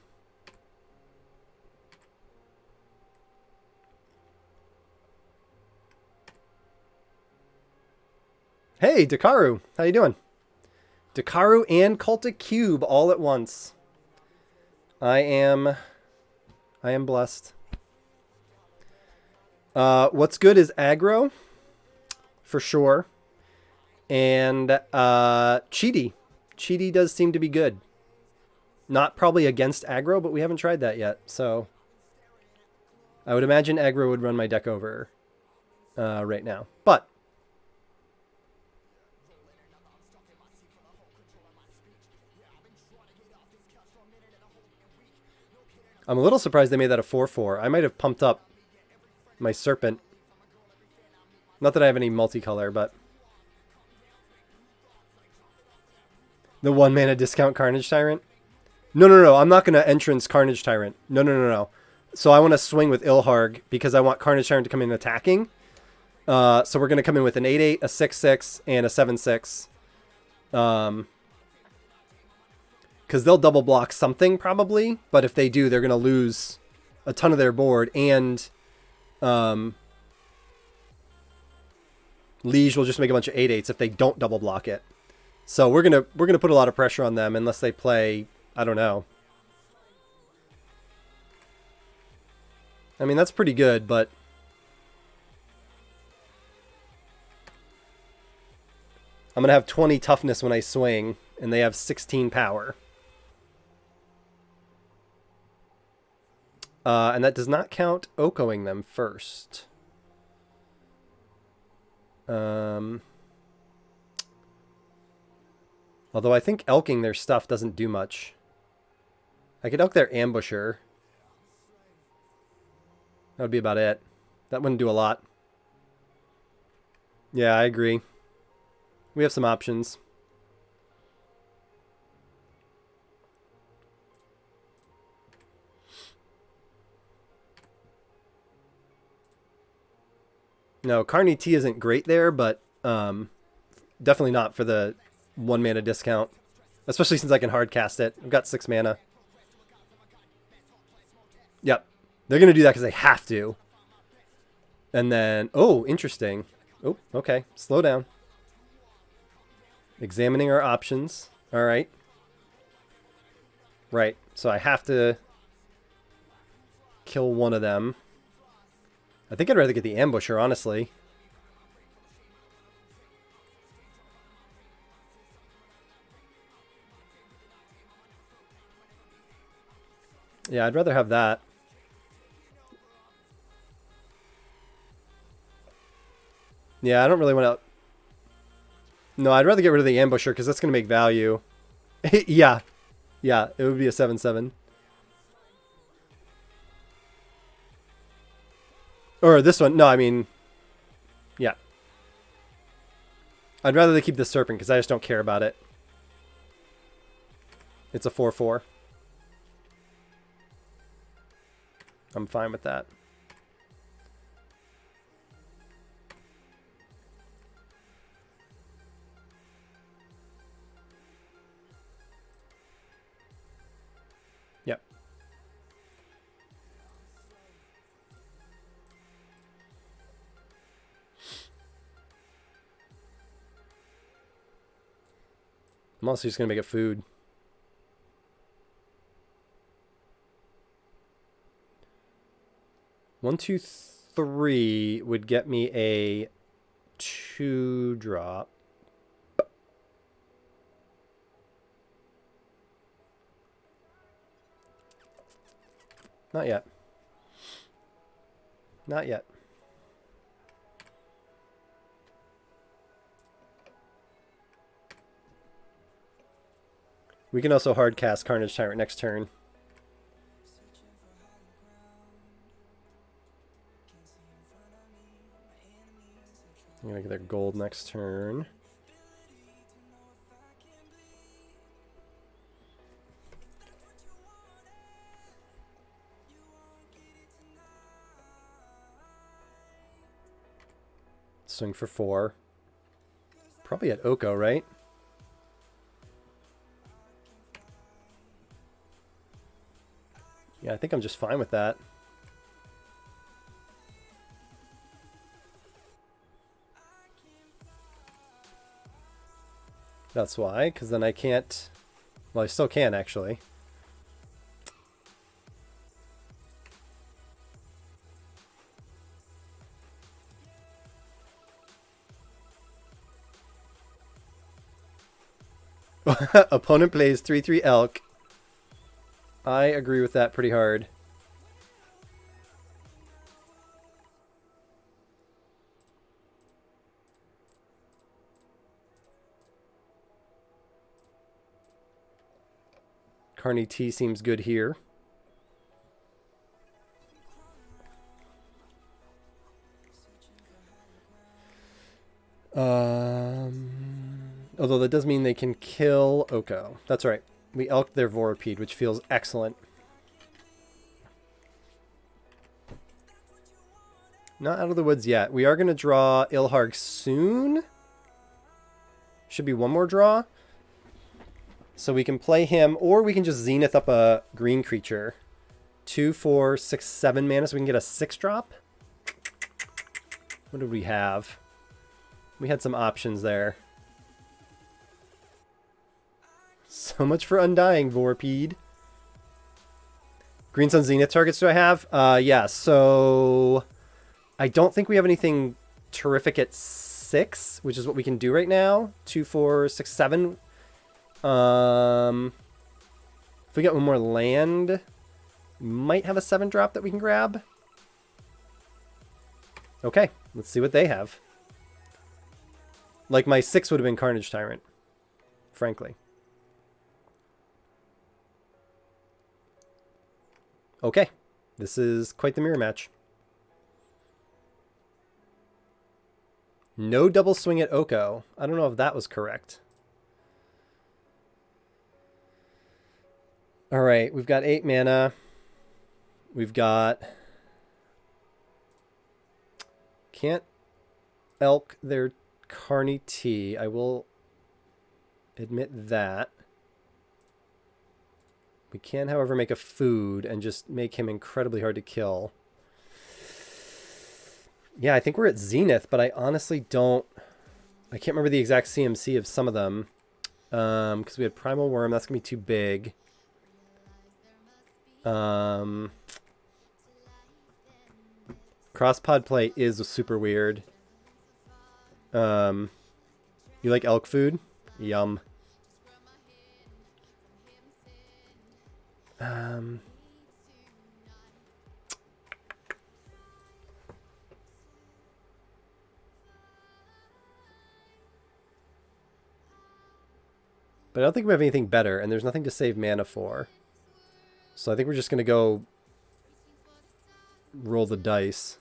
Hey, Dakaru. How you doing? Dakaru and Cultic Cube all at once. I am blessed. What's good is aggro, for sure, and cheaty. Cheaty does seem to be good. Not probably against aggro, but we haven't tried that yet. So I would imagine aggro would run my deck over right now. But I'm a little surprised they made that a 4/4. I might have pumped up my Serpent. Not that I have any multicolor, but... The 1 mana discount Carnage Tyrant? No, no, no. I'm not going to entrance Carnage Tyrant. No, no, no, no. So I want to swing with Ilharg because I want Carnage Tyrant to come in attacking. So we're going to come in with an 8/8, a 6/6, and a 7/6. Because they'll double block something probably, but if they do, they're going to lose a ton of their board, and Liege will just make a bunch of 8/8s if they don't double block it. So we're gonna put a lot of pressure on them unless they play, I don't know. I mean, that's pretty good, but I'm gonna have 20 toughness when I swing, and they have 16 power. And that does not count Okoing them first. Although I think elking their stuff doesn't do much. I could elk their ambusher. That would be about it. That wouldn't do a lot. Yeah, I agree. We have some options. No, Carney T isn't great there, but definitely not for the 1 mana discount. Especially since I can hard cast it. I've got 6 mana. Yep. They're going to do that because they have to. And then, oh, interesting. Oh, okay. Slow down. Examining our options. All right. Right. So I have to kill one of them. I think I'd rather get the ambusher, honestly. Yeah, I'd rather have that. Yeah, I don't really want to... No, I'd rather get rid of the ambusher because that's going to make value. Yeah. Yeah, it would be a 7/7. Or this one. No, I mean... Yeah. I'd rather they keep the Serpent because I just don't care about it. It's a 4/4. I'm fine with that. Yep. I'm also just going to make it food. One, two, three would get me a 2-drop. Not yet. Not yet. We can also hard cast Carnage Tyrant next turn. I'm going to get their gold next turn. Swing for 4. Probably at Oko, right? Yeah, I think I'm just fine with that. That's why, because then I can't... Well, I still can, actually. Opponent plays 3/3 elk. I agree with that pretty hard. Carney T seems good here. Although that does mean they can kill Oko. That's right. We elked their Vorapede, which feels excellent. Not out of the woods yet. We are going to draw Ilharg soon. Should be one more draw. So we can play him, or we can just Zenith up a green creature. 2, 4, 6, 7 mana, so we can get a 6-drop. What did we have? We had some options there. So much for Undying, Vorapede. Green Sun Zenith targets do I have? Yeah, so I don't think we have anything terrific at 6, which is what we can do right now. 2, 4, 6, 7. If we get one more land, we might have a 7-drop that we can grab. Okay, let's see what they have. Like, my 6 would have been Carnage Tyrant, frankly. Okay, this is quite the mirror match. No double swing at Oko. I don't know if that was correct. All right, we've got 8 mana. We've got... Can't elk their Carney T. I will admit that. We can, however, make a food and just make him incredibly hard to kill. Yeah, I think we're at Zenith, but I honestly don't... I can't remember the exact CMC of some of them. Because we had Primal Wurm. That's going to be too big. Cross-pod play is super weird. You like elk food? Yum. But I don't think we have anything better, and there's nothing to save mana for. So I think we're just going to go roll the dice.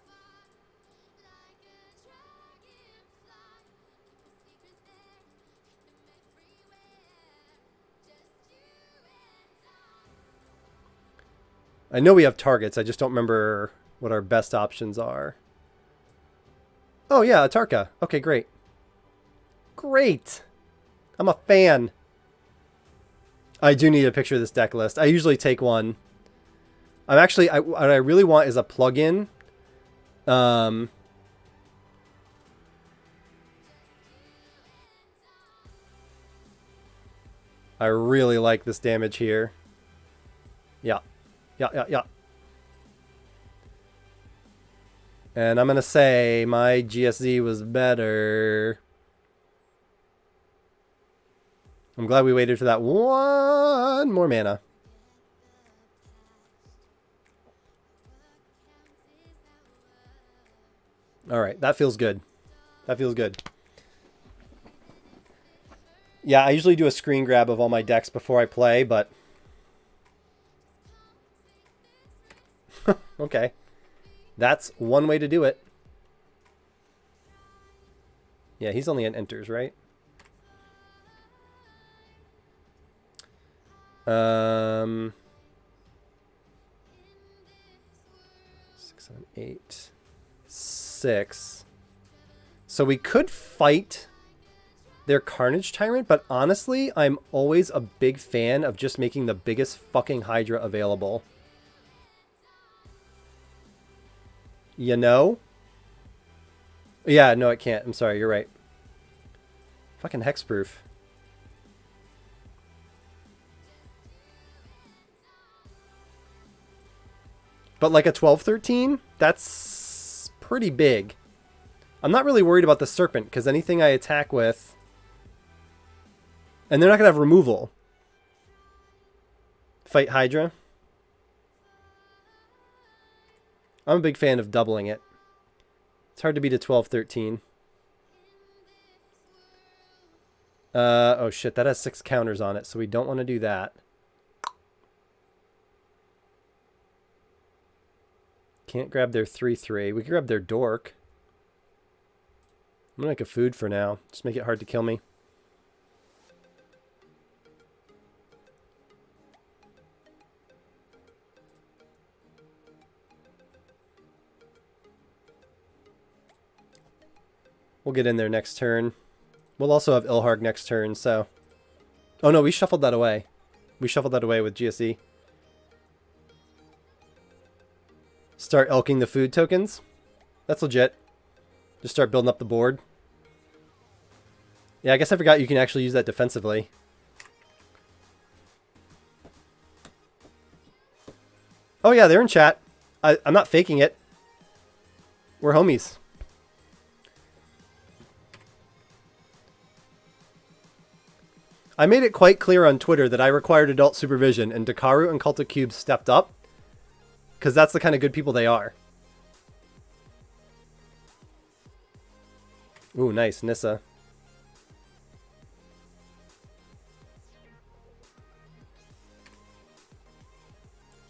I know we have targets, I just don't remember what our best options are. Oh yeah, Atarka. Okay, great. Great! I'm a fan. I do need a picture of this deck list. I usually take one. I'm actually... what I really want is a plugin. I really like this damage here. Yeah. Yeah. And I'm going to say my GSZ was better. I'm glad we waited for that one more mana. Alright, that feels good. That feels good. Yeah, I usually do a screen grab of all my decks before I play, but... Okay. That's one way to do it. Yeah, he's only at enters, right? 6, 7, 8, 6. So we could fight their Carnage Tyrant, but honestly, I'm always a big fan of just making the biggest fucking Hydra available. You know? Yeah, no, it can't. I'm sorry, you're right. Fucking hexproof. But like a 12-13, that's pretty big. I'm not really worried about the Serpent, because anything I attack with... And they're not going to have removal. Fight Hydra. I'm a big fan of doubling it. It's hard to beat a 12-13. Oh shit, that has 6 counters on it, so we don't want to do that. Can't grab their 3/3. We can grab their Dork. I'm gonna make a food for now. Just make it hard to kill me. We'll get in there next turn. We'll also have Ilharg next turn, so... Oh no, we shuffled that away. We shuffled that away with GSE. Start elking the food tokens. That's legit. Just start building up the board. Yeah, I guess I forgot you can actually use that defensively. Oh yeah, they're in chat. I'm not faking it. We're homies. I made it quite clear on Twitter that I required adult supervision, and Dakaru and Cultic Cube stepped up. Because that's the kind of good people they are. Ooh, nice. Nissa.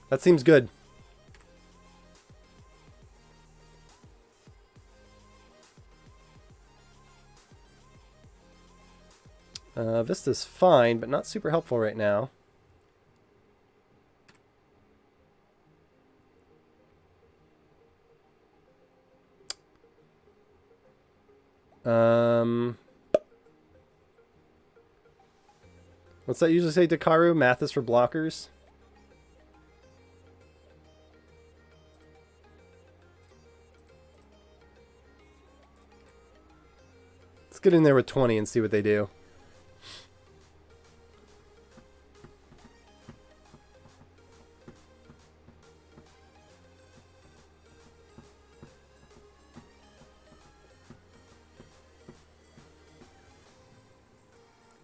That seems good. Vista's fine, but not super helpful right now. What's that usually say, Dakaru? Math is for blockers? Let's get in there with 20 and see what they do.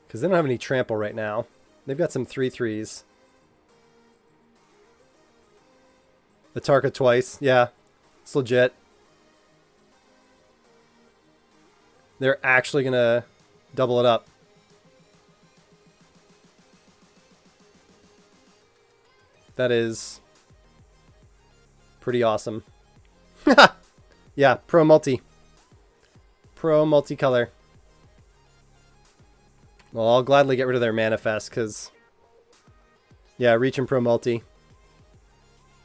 Because they don't have any trample right now. They've got some 3/3s. The Tarka twice. Yeah, it's legit. They're actually going to double it up. That is pretty awesome. Yeah, pro multi. Pro multicolor. Well, I'll gladly get rid of their manifest because, yeah, reach and pro multi.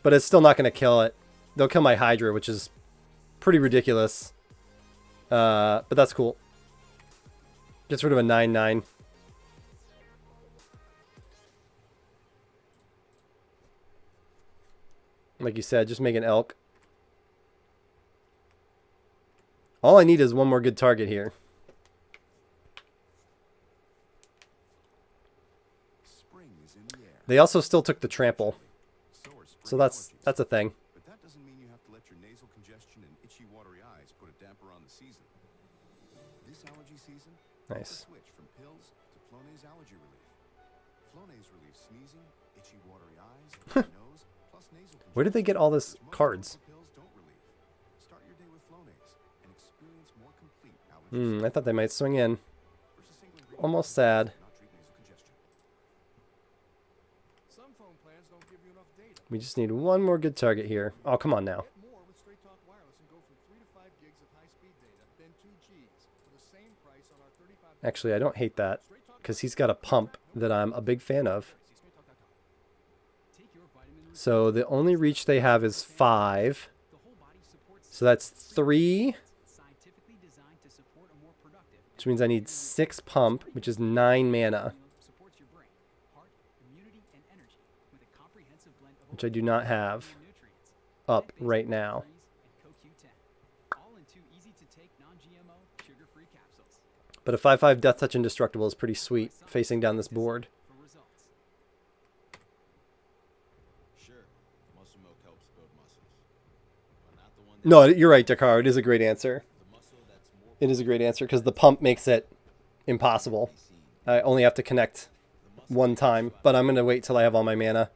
But it's still not going to kill it. They'll kill my Hydra, which is pretty ridiculous. But that's cool. Gets rid of a 9/9. Like you said, just make an elk. All I need is one more good target here. They also still took the trample. So that's a thing. But that doesn't mean you have to let your nasal congestion and itchy watery eyes put a damper on the season. This allergy season, Nice. switch from pills to Flonase allergy relief. Flonase relieves sneezing, itchy watery eyes, nose, plus nasal congestion. Where did they get all this which most cards? nasal pills don't relieve. Start your day with Flonase and experience more complete allergy I thought they might swing in. versus single ingredient Almost sad. not treat nasal congestion. Some phone plans don't give you enough data. We just need one more good target here. Oh, come on now. Get more with Straight Talk Wireless and go from 3 to 5 gigs of high-speed data, then 2 Gs for the same price on our 35. Actually, I don't hate that because he's got a pump that I'm a big fan of. So the only reach they have is 5. So that's 3, which means I need 6 pump, which is 9 mana, which I do not have up right now. But a 5/5 Death Touch Indestructible is pretty sweet facing down this board. Sure, muscle milk helps build muscles, but not the one that No, you're right, Dakar. It is a great answer. the muscle that's more It is a great answer because the pump makes it impossible. I only have to connect one time, but I'm going to wait till I have all my mana.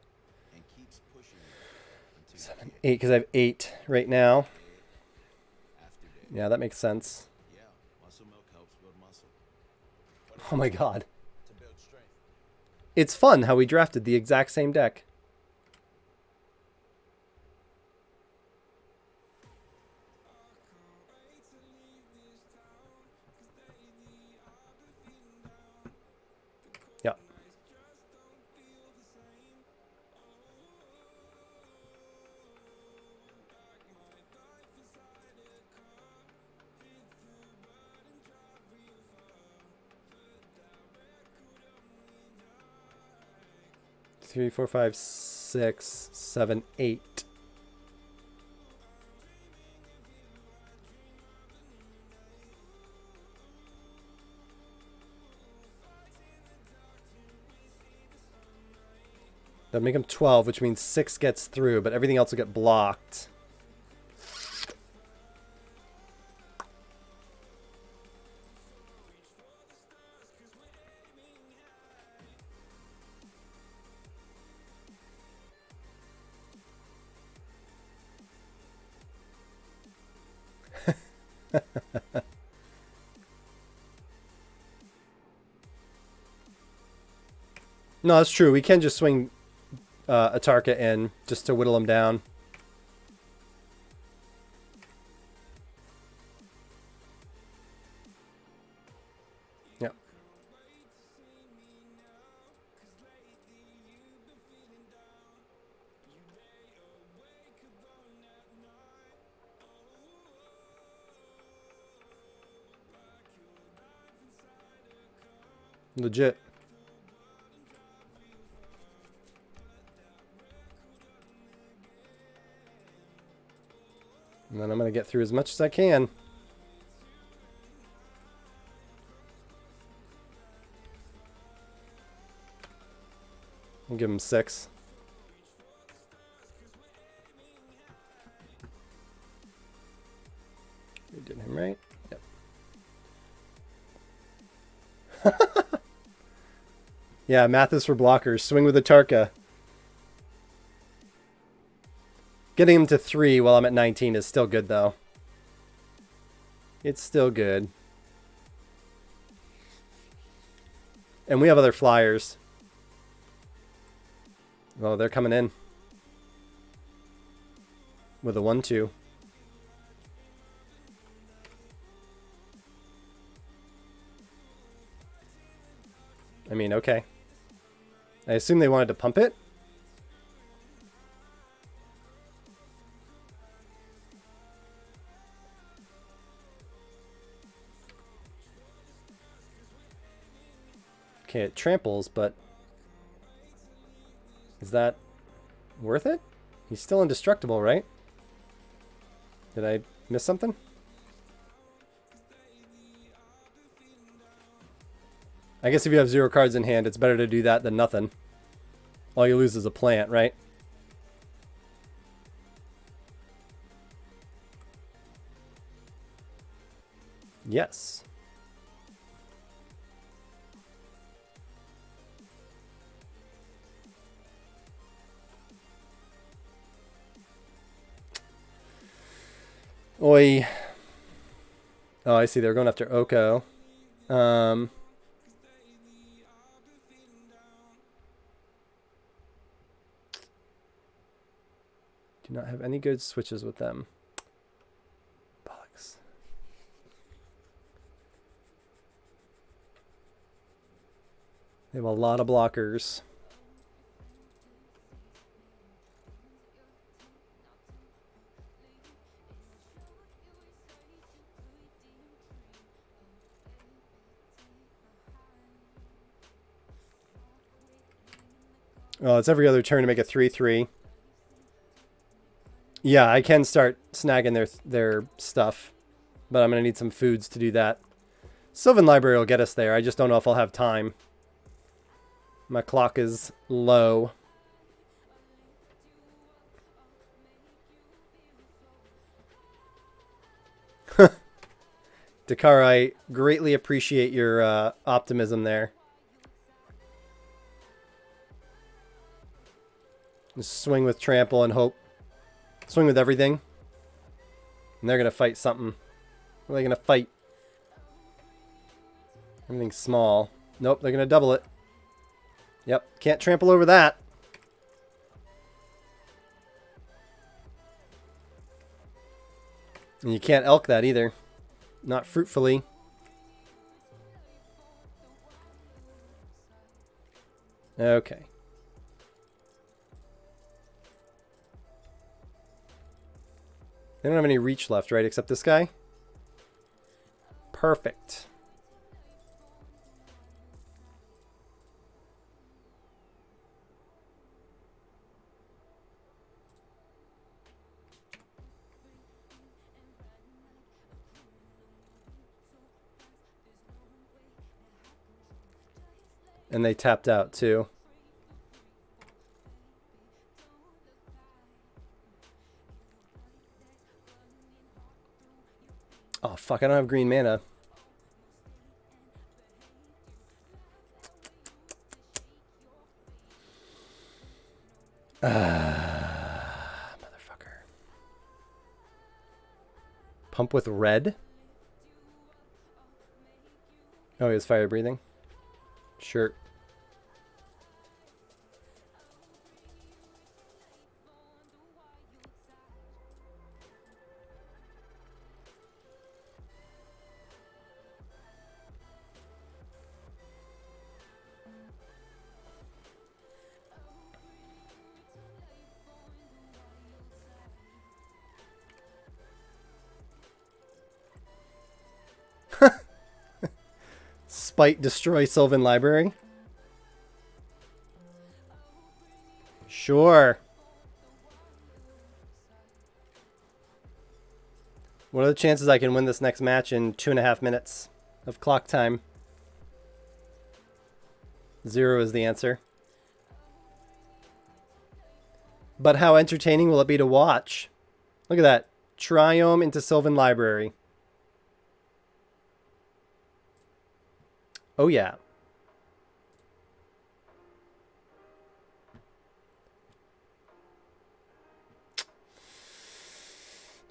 and keeps pushing you until 7, 8, because I have 8 right now. after day. Yeah, that makes sense. Yeah, muscle milk helps build muscle. Oh my god. To build strength. It's fun how we drafted the exact same deck. Yeah. 3, 4, 5, 6, 7, 8. That'd make them 12, which means 6 gets through, but everything else will get blocked. No, that's true. We can just swing Atarka in just to whittle him down. Yep. Legit. And then I'm going to get through as much as I can. I'll give him 6. We did him right. Yep. Yeah, math is for blockers. Swing with a Tarka. Getting him to 3 while I'm at 19 is still good, though. It's still good. And we have other flyers. Oh, they're coming in. With a 1-2. I mean, okay. I assume they wanted to pump it. Okay, it tramples, but is that worth it? He's still indestructible, right? Did I miss something? I guess if you have 0 cards in hand, it's better to do that than nothing. All you lose is a plant, right? Yes. Oi. Oh, I see. They're going after Oko. Do not have any good switches with them. Bollocks. They have a lot of blockers. Oh, it's every other turn to make a 3/3. Yeah, I can start snagging their stuff, but I'm going to need some foods to do that. Sylvan Library will get us there. I just don't know if I'll have time. My clock is low. Dakar, I greatly appreciate your optimism there. Just swing with trample and hope. Swing with everything. And they're going to fight something. What are they going to fight? Everything small. Nope, they're going to double it. Yep, can't trample over that. And you can't elk that either. Not fruitfully. Okay. They don't have any reach left, right? Except this guy? Perfect. And they tapped out too. Oh, fuck, I don't have green mana. Motherfucker. Pump with red? Oh, he has fire breathing? Sure. Spite destroy Sylvan Library? Sure. What are the chances I can win this next match in 2.5 minutes of clock time? 0 is the answer. But how entertaining will it be to watch? Look at that. Triome into Sylvan Library. Oh, yeah.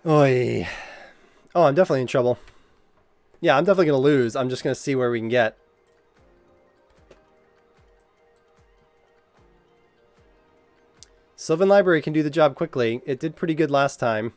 Oy. Oh, I'm definitely in trouble. Yeah, I'm definitely going to lose. I'm just going to see where we can get. Sylvan Library can do the job quickly. It did pretty good last time.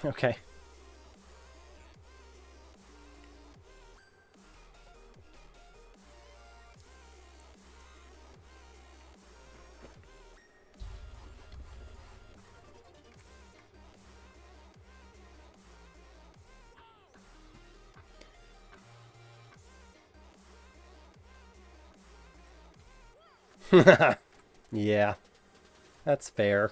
Okay. Yeah, that's fair.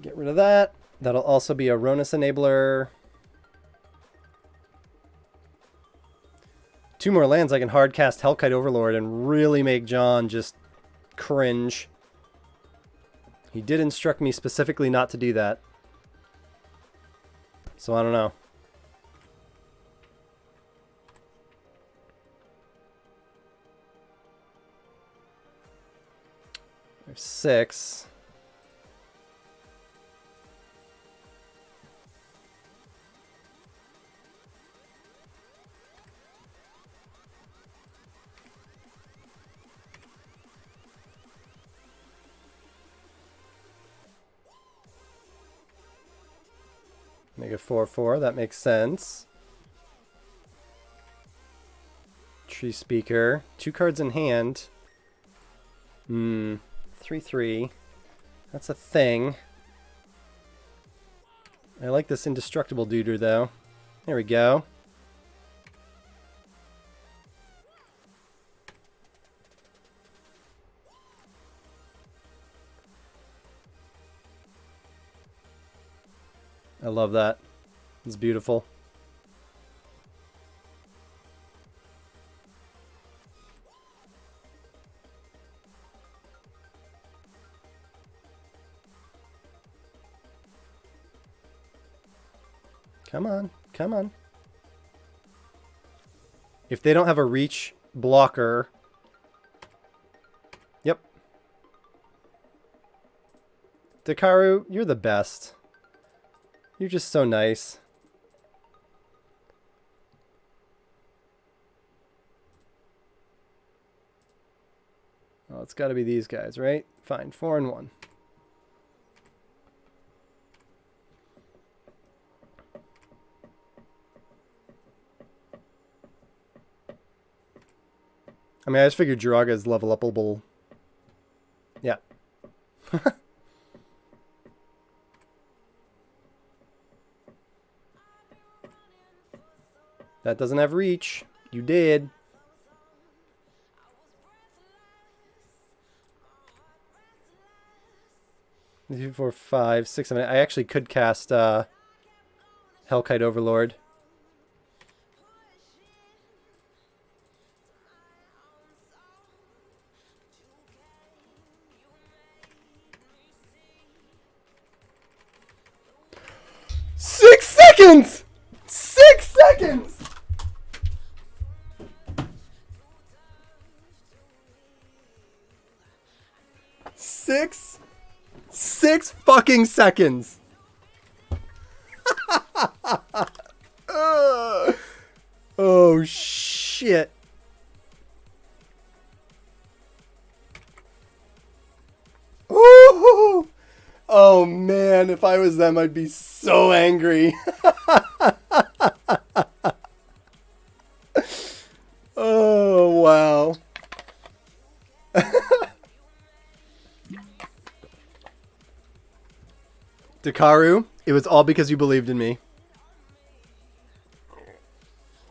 Get rid of that. That'll also be a Ronus enabler. 2 more lands, I can hardcast Hellkite Overlord and really make John just cringe. He did instruct me specifically not to do that. So I don't know. There's 6. Make a 4/4. That makes sense. Tree Speaker. 2 cards in hand. 3/3. That's a thing. I like this indestructible duder though. There we go. I love that. It's beautiful. Come on. Come on. If they don't have a reach blocker... Yep. Dakaru, you're the best. You're just so nice. Oh, it's got to be these guys, right? Fine, 4 and 1. I mean, I just figured Jiraga is level upable. Yeah. That doesn't have reach. You did. 2, 4, 5, 6, 7. I actually could cast Hellkite Overlord. Six seconds! 6 seconds! Six fucking seconds. Oh shit. Ooh. Oh man, if I was them, I'd be so angry. Oh wow. Dakaru, it was all because you believed in me.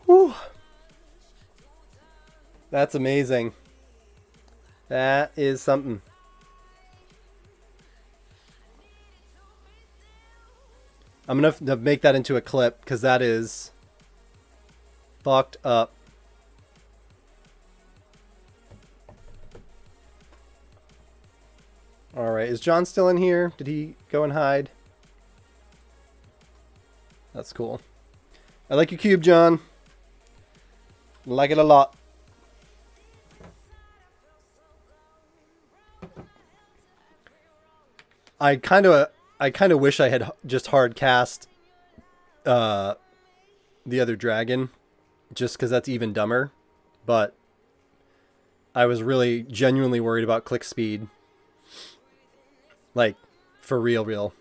Whew. That's amazing. That is something. I'm going to make that into a clip because that is fucked up. Alright, is John still in here? Did he go and hide? That's cool. I like your cube, John. Like it a lot. I kind of wish I had just hard cast the other dragon, just because that's even dumber. But I was really genuinely worried about click speed. Like, for real.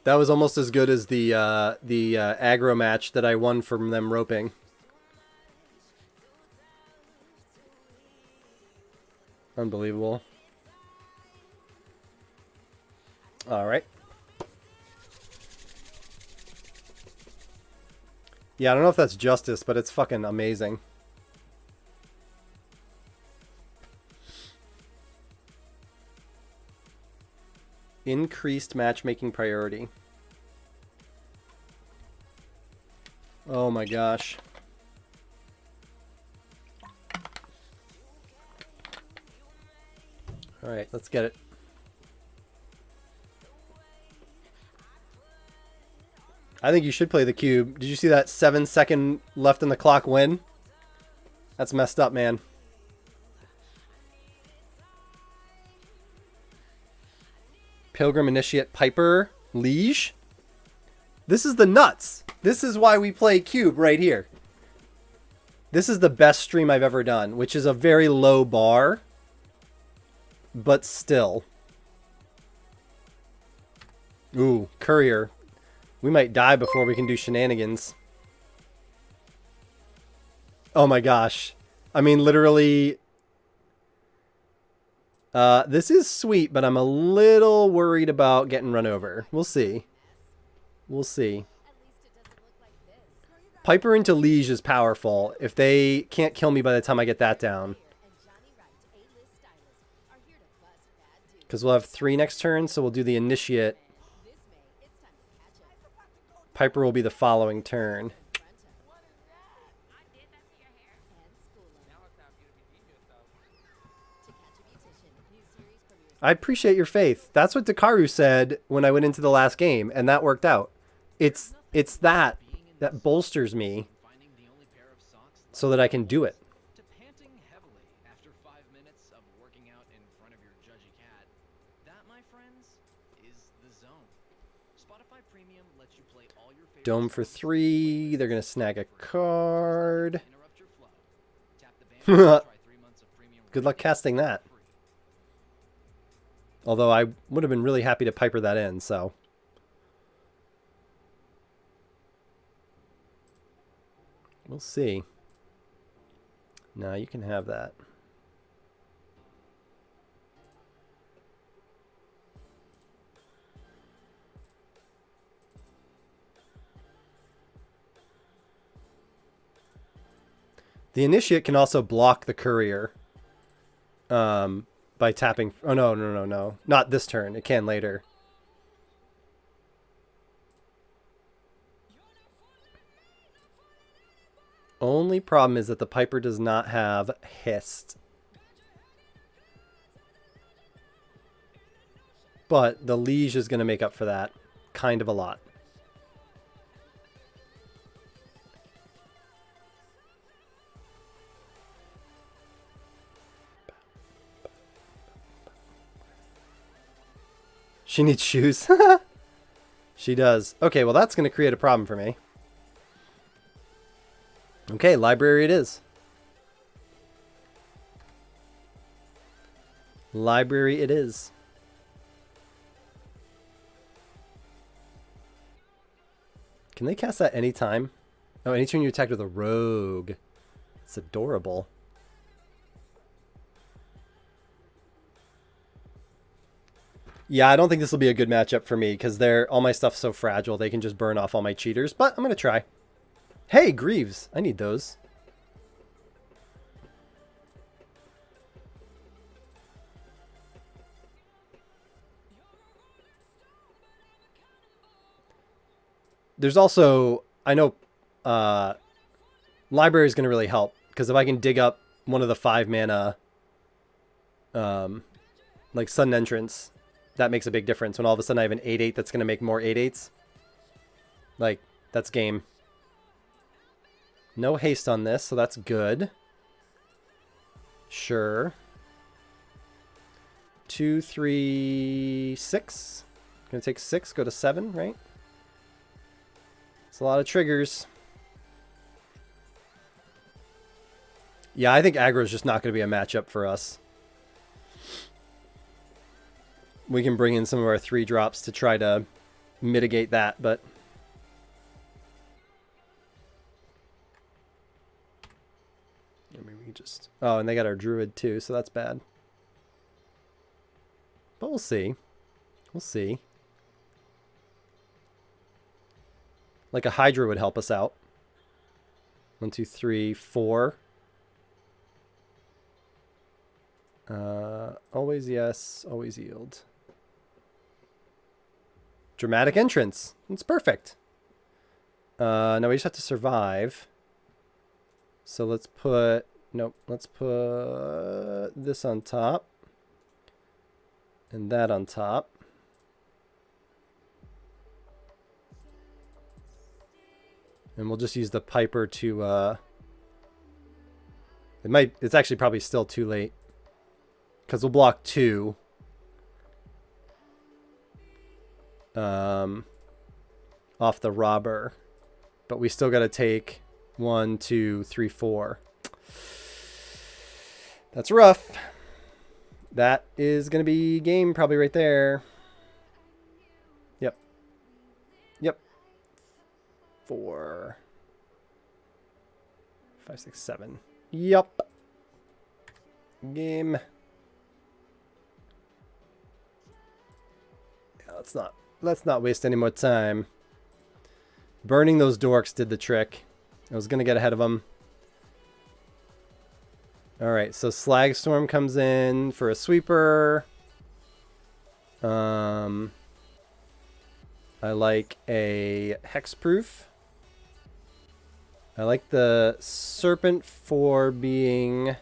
That was almost as good as the aggro match that I won from them roping. Unbelievable. Alright. Yeah, I don't know if that's justice, but it's fucking amazing. Increased matchmaking priority. Oh my gosh. Alright, let's get it. I think you should play the cube. Did you see that 7-second left in the clock win? That's messed up, man. Pilgrim Initiate Piper Liege. This is the nuts. This is why we play cube right here. This is the best stream I've ever done, which is a very low bar, but still. Ooh, courier. We might die before we can do shenanigans. Oh my gosh. I mean, literally... this is sweet, but I'm a little worried about getting run over. We'll see. We'll see. Piper into Liege is powerful. If they can't kill me by the time I get that down. Because we'll have 3 next turn, so we'll do the Initiate. Piper will be the following turn. I appreciate your faith. That's what Dakaru said when I went into the last game, and that worked out. It's that bolsters me so that I can do it. To panting heavily after 5 minutes of working out in front of your judgy cat. That, my friends, is the zone. Spotify Premium lets you play all your favorite Dome for songs 3. They're going to snag a card. interrupt your flow. Tap the banner to try 3 months of premium. Good luck casting that. Although I would have been really happy to Piper that in, so. We'll see. No, you can have that. The Initiate can also block the Courier. By tapping. Oh, no. Not this turn. It can later. Only problem is that the Piper does not have Hist. But the Liege is going to make up for that. Kind of a lot. She needs shoes. She does. Okay, well that's going to create a problem for me. Okay, library it is. Library it is. Can they cast that anytime? Oh, anytime you attack with a rogue. It's adorable. Yeah, I don't think this will be a good matchup for me because all my stuff's so fragile. They can just burn off all my cheaters, but I'm going to try. Hey, Greaves. I need those. There's also, I know library is going to really help because if I can dig up one of the 5 mana like Sudden Entrance, that makes a big difference when all of a sudden I have an 8/8 that's going to make more 8/8s. Like, that's game. No haste on this, so that's good. Sure. 2, 3, 6. Gonna take 6, go to 7, right? It's a lot of triggers. Yeah, I think aggro is just not going to be a matchup for us. We can bring in some of our 3 drops to try to mitigate that, but I mean, we can just... Oh, and they got our druid too, so that's bad. But we'll see. We'll see. Like a Hydra would help us out. 1, 2, 3, 4. Always yes, always yield. Dramatic entrance. It's perfect. Now we just have to survive. So let's put... Nope. Let's put this on top. And that on top. And we'll just use the Piper to... It's actually probably still too late. Because we'll block 2. Off the robber, but we still got to take 1, 2, 3, 4. That's rough. That is going to be game probably right there. Yep. 4, 5, 6, 7. Yep. Game. Yeah, let's not waste any more time. Burning those dorks did the trick. I was going to get ahead of them. Alright, so Slagstorm comes in for a sweeper. I like a Hexproof. I like the Serpent for being...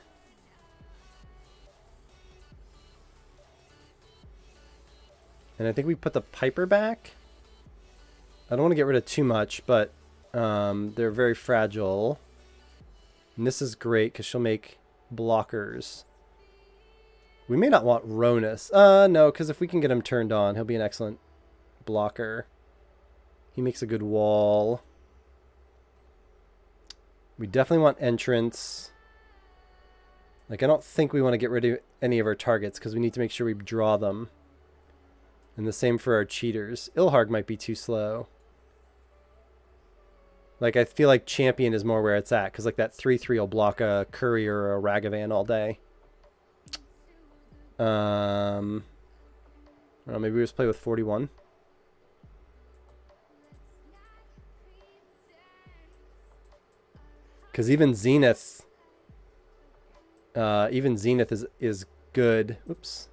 And I think we put the Piper back. I don't want to get rid of too much, but they're very fragile. And this is great because she'll make blockers. We may not want Ronus. No, because if we can get him turned on, he'll be an excellent blocker. He makes a good wall. We definitely want entrance. Like, I don't think we want to get rid of any of our targets because we need to make sure we draw them. And the same for our cheaters. Ilharg might be too slow. Like, I feel like Champion is more where it's at because, like, that 3/3 will block a Courier or a Ragavan all day. I don't know, maybe we just play with 41. Because even Zenith is good. Oops.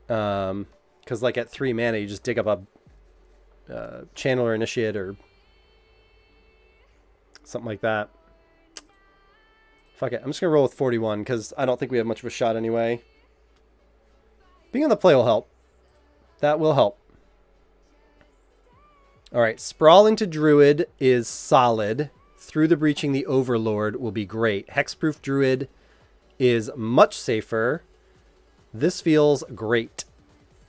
Because like at 3 mana, you just dig up a Channeler Initiate or something like that. Fuck it. I'm just going to roll with 41 because I don't think we have much of a shot anyway. Being on the play will help. That will help. Alright, Sprawl into Druid is solid. Through the Breaching the Overlord will be great. Hexproof Druid is much safer. This feels great.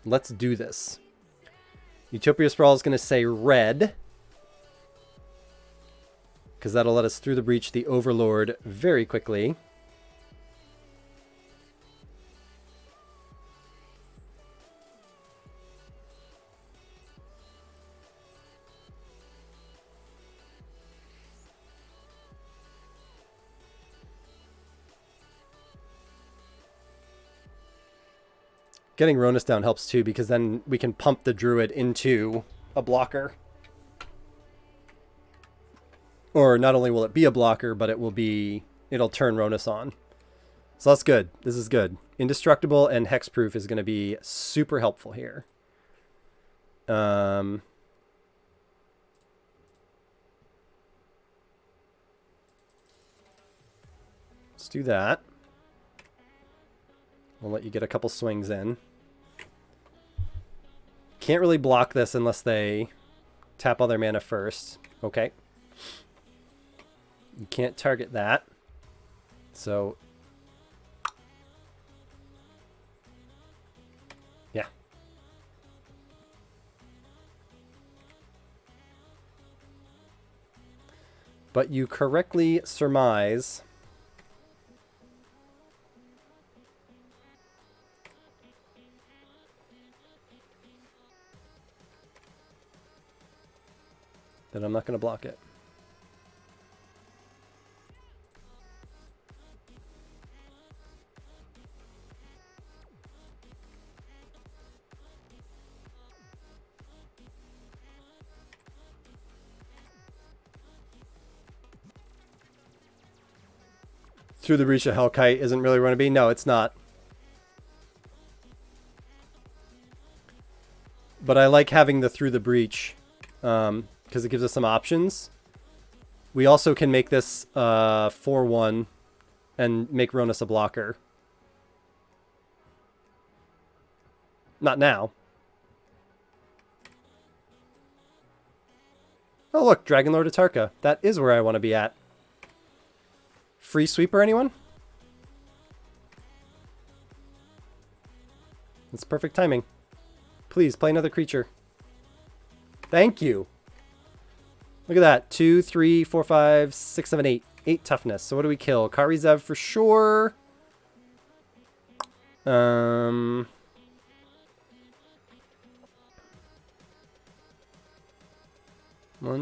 Let's do this. Utopia Sprawl is going to say red. Because that'll let us through the breach the Overlord very quickly. Getting Ronus down helps too, because then we can pump the Druid into a blocker. Or not only will it be a blocker, but it'll turn Ronus on. So that's good. This is good. Indestructible and Hexproof is going to be super helpful here. Let's do that. We'll let you get a couple swings in. Can't really block this unless they tap all their mana first. Okay. You can't target that. So, yeah. But you correctly surmise that I'm not going to block it. Through the Breach of Hellkite isn't really going to be. No, it's not. But I like having the Through the Breach because it gives us some options. We also can make this 4/1 and make Ronus a blocker. Not now. Oh look, Dragonlord Atarka. That is where I want to be at. Free sweeper, anyone? It's perfect timing. Please, play another creature. Thank you. Look at that. 2, 3, 4, 5, 6, 7, 8. 8 toughness. So what do we kill? Karizev for sure. 1,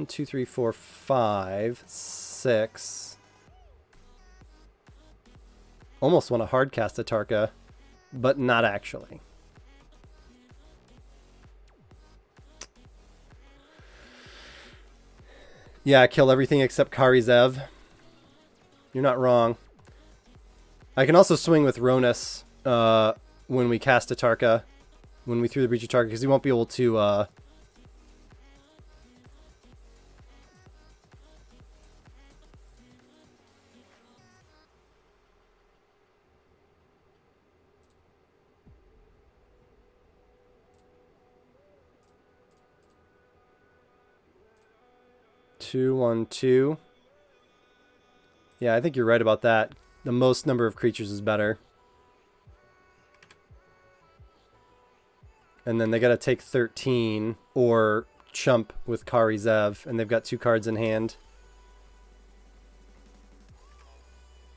2, 3, 4, 5, 6. Almost want to hard cast a Tarka, but not actually. Yeah, kill everything except Karizev. You're not wrong. I can also swing with Ronus when we cast a Tarka, when we threw the Breach of Tarka, because he won't be able to... 2/1/2. Yeah, I think you're right about that. The most number of creatures is better. And then they got to take 13 or chump with Kari Zev, and they've got 2 cards in hand.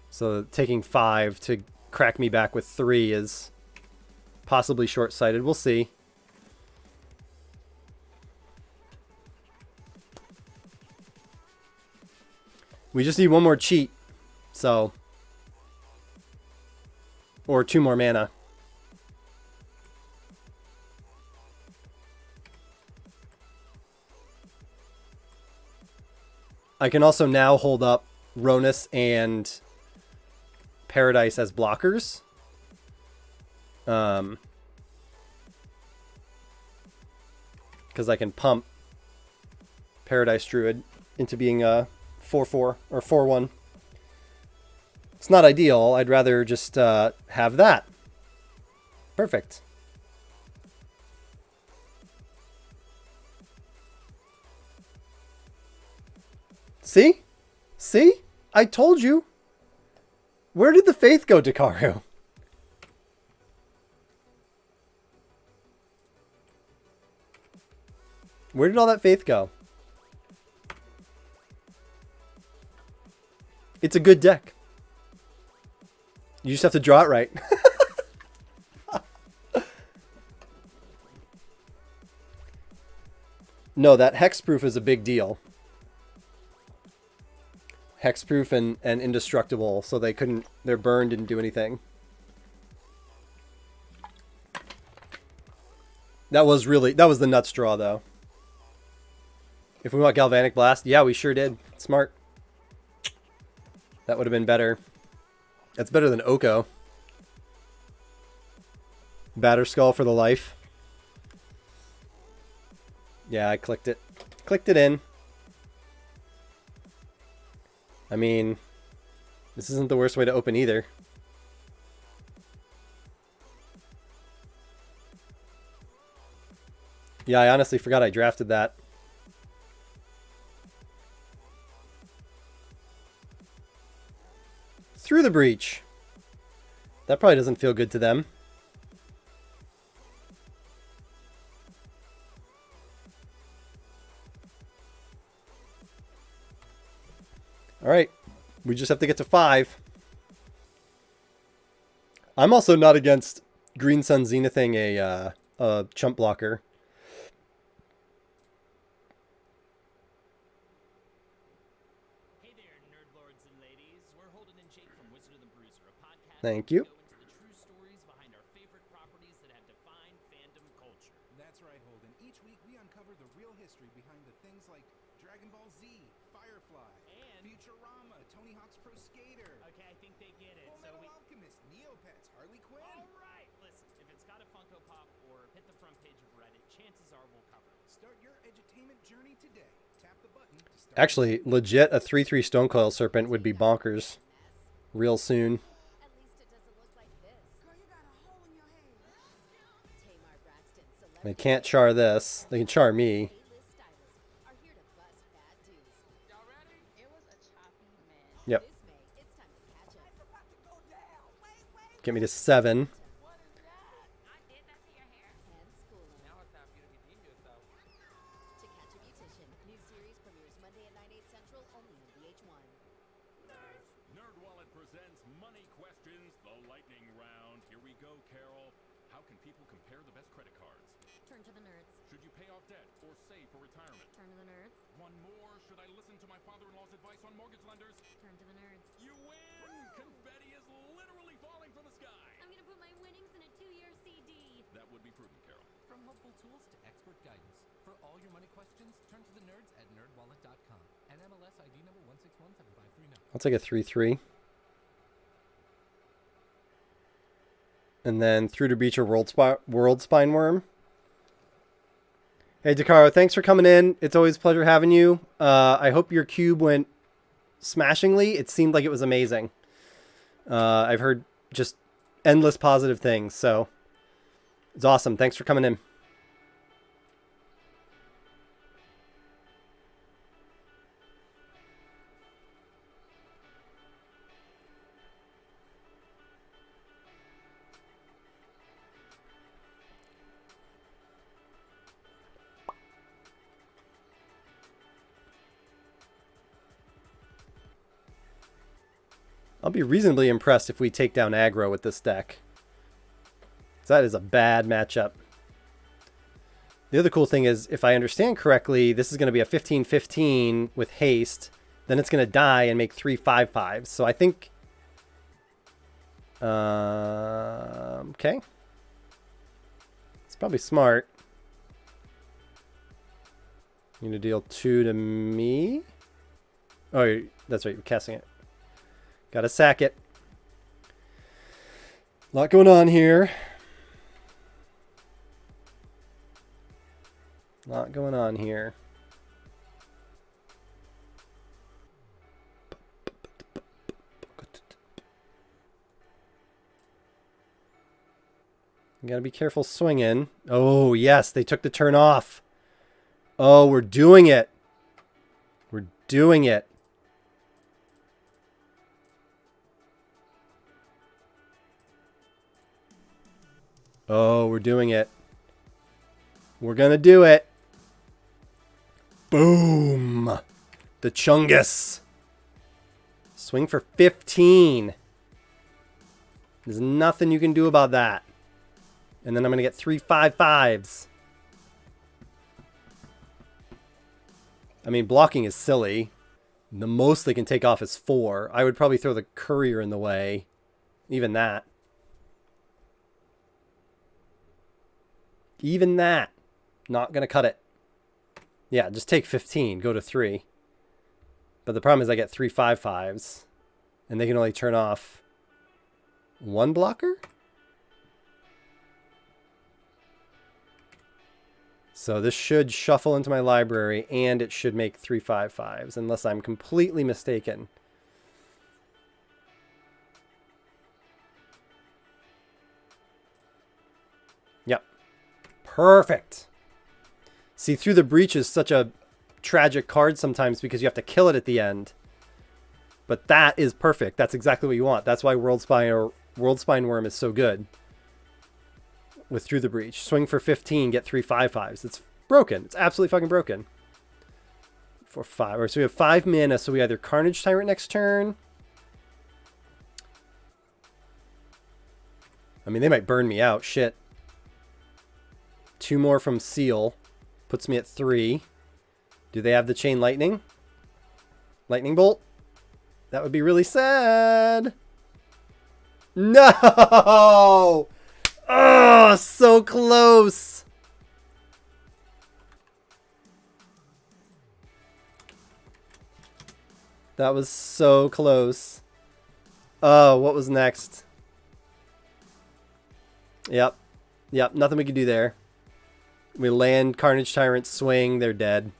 So taking 5 to crack me back with 3 is possibly short-sighted. We'll see. We just need one more cheat. So, or 2 more mana. I can also now hold up Ronus and Paradise as blockers. Because I can pump Paradise Druid into being a 4/4 or 4/1. It's not ideal. I'd rather just have that. Perfect. See? See? I told you. Where did the faith go, Dakaru? Where did all that faith go? It's a good deck. You just have to draw it right. No, that hexproof is a big deal. Hexproof and indestructible, so their burn didn't do anything. That was the nut straw, though. If we want Galvanic Blast, yeah, we sure did. Smart. That would have been better. That's better than Oko. Batterskull for the life. Yeah, I clicked it. Clicked it in. I mean, this isn't the worst way to open either. Yeah, I honestly forgot I drafted that. Through the breach. That probably doesn't feel good to them. All right, we just have to get to 5. I'm also not against Green Sun Zenithing a chump blocker. Hey there, nerd lords and ladies. We're Holden and Jake from Wizard of the Bruiser, a podcast Thank you. that go into the true stories behind our favorite properties that have defined fandom culture. That's right, Holden. Each week we uncover the real history behind the things like Dragon Ball Z, Firefly, And- Futurama, Tony Hawk's Pro Skater, Okay, I think they get it. Full So Metal we. Alchemist, Neopets, Harley Quinn. All right, listen. If it's got a Funko Pop or hit the front page of Reddit, chances are we'll cover it. Start your edutainment journey today. Tap the button to start. Actually, legit, a 3/3 Stonecoil Serpent would be bonkers. Real soon. At least it doesn't look like this. Girl, you got a hole in your head. Tamar Braxton, They celebrity can't char this. They can char me. A-list stylists are here to bust bad dudes. Y'all ready? It was a choppy mess. Yep. This May, it's time to catch up. It's about to go down. Wait. Get me to 7. What is that? I did that to your hair. And school 'em. Now it's time for you to redeem yourself. To Catch a Beautician. New series premieres Monday at 9, 8 central, only on VH1. NerdWallet presents Money Questions, the lightning round. Here we go, Carol. How can people compare the best credit cards? Turn to the nerds. Should you pay off debt or save for retirement? Turn to the nerds. One more. Should I listen to my father-in-law's advice on mortgage lenders? Turn to the nerds. You win! Confetti is literally falling from the sky. I'm gonna put my winnings in a 2-year CD. That would be prudent, Carol. From helpful tools to expert guidance, for all your money questions, turn to the nerds at nerdwallet.com and MLS ID number 1617539. I'll take a 3/3. And then through to Breach or Worldspine Wurm. Hey, Dakaro, thanks for coming in. It's always a pleasure having you. I hope your cube went smashingly. It seemed like it was amazing. I've heard just endless positive things, so it's awesome. Thanks for coming in. I'll be reasonably impressed if we take down aggro with this deck. That is a bad matchup. The other cool thing is, if I understand correctly, this is going to be a 15-15 with haste. Then it's going to die and make 3 5/5s. So I think... okay. It's probably smart. You're going to deal 2 to me? Oh, that's right. You're casting it. Gotta sack it. A lot going on here. A lot going on here. You gotta be careful swinging. Oh, yes, they took the turn off. Oh, we're doing it. We're doing it. Oh, we're doing it. We're gonna do it. Boom. The Chungus. Swing for 15. There's nothing you can do about that. And then I'm gonna get 3 5/5s. I mean, blocking is silly. The most they can take off is 4. I would probably throw the courier in the way. Even that. Even that. Not going to cut it. Yeah, just take 15. Go to 3. But the problem is I get 3 5/5s. And they can only turn off 1 blocker? So this should shuffle into my library, and it should make 3 5/5s, unless I'm completely mistaken. Yep. Perfect. See, Through the Breach is such a tragic card sometimes because you have to kill it at the end. But that is perfect. That's exactly what you want. That's why Worldspine Wurm is so good. With Through the Breach. Swing for 15, get 3 5/5s. It's broken. It's absolutely fucking broken. For 5. Or so we have 5 mana, so we either Carnage Tyrant next turn. I mean, they might burn me out. Shit. 2 more from Seal. Puts me at 3. Do they have the Chain Lightning? Lightning Bolt? That would be really sad. No! Oh, so close. That was so close. Oh, what was next? Yep. Yep, nothing we can do there. We land Carnage Tyrant, swing, they're dead.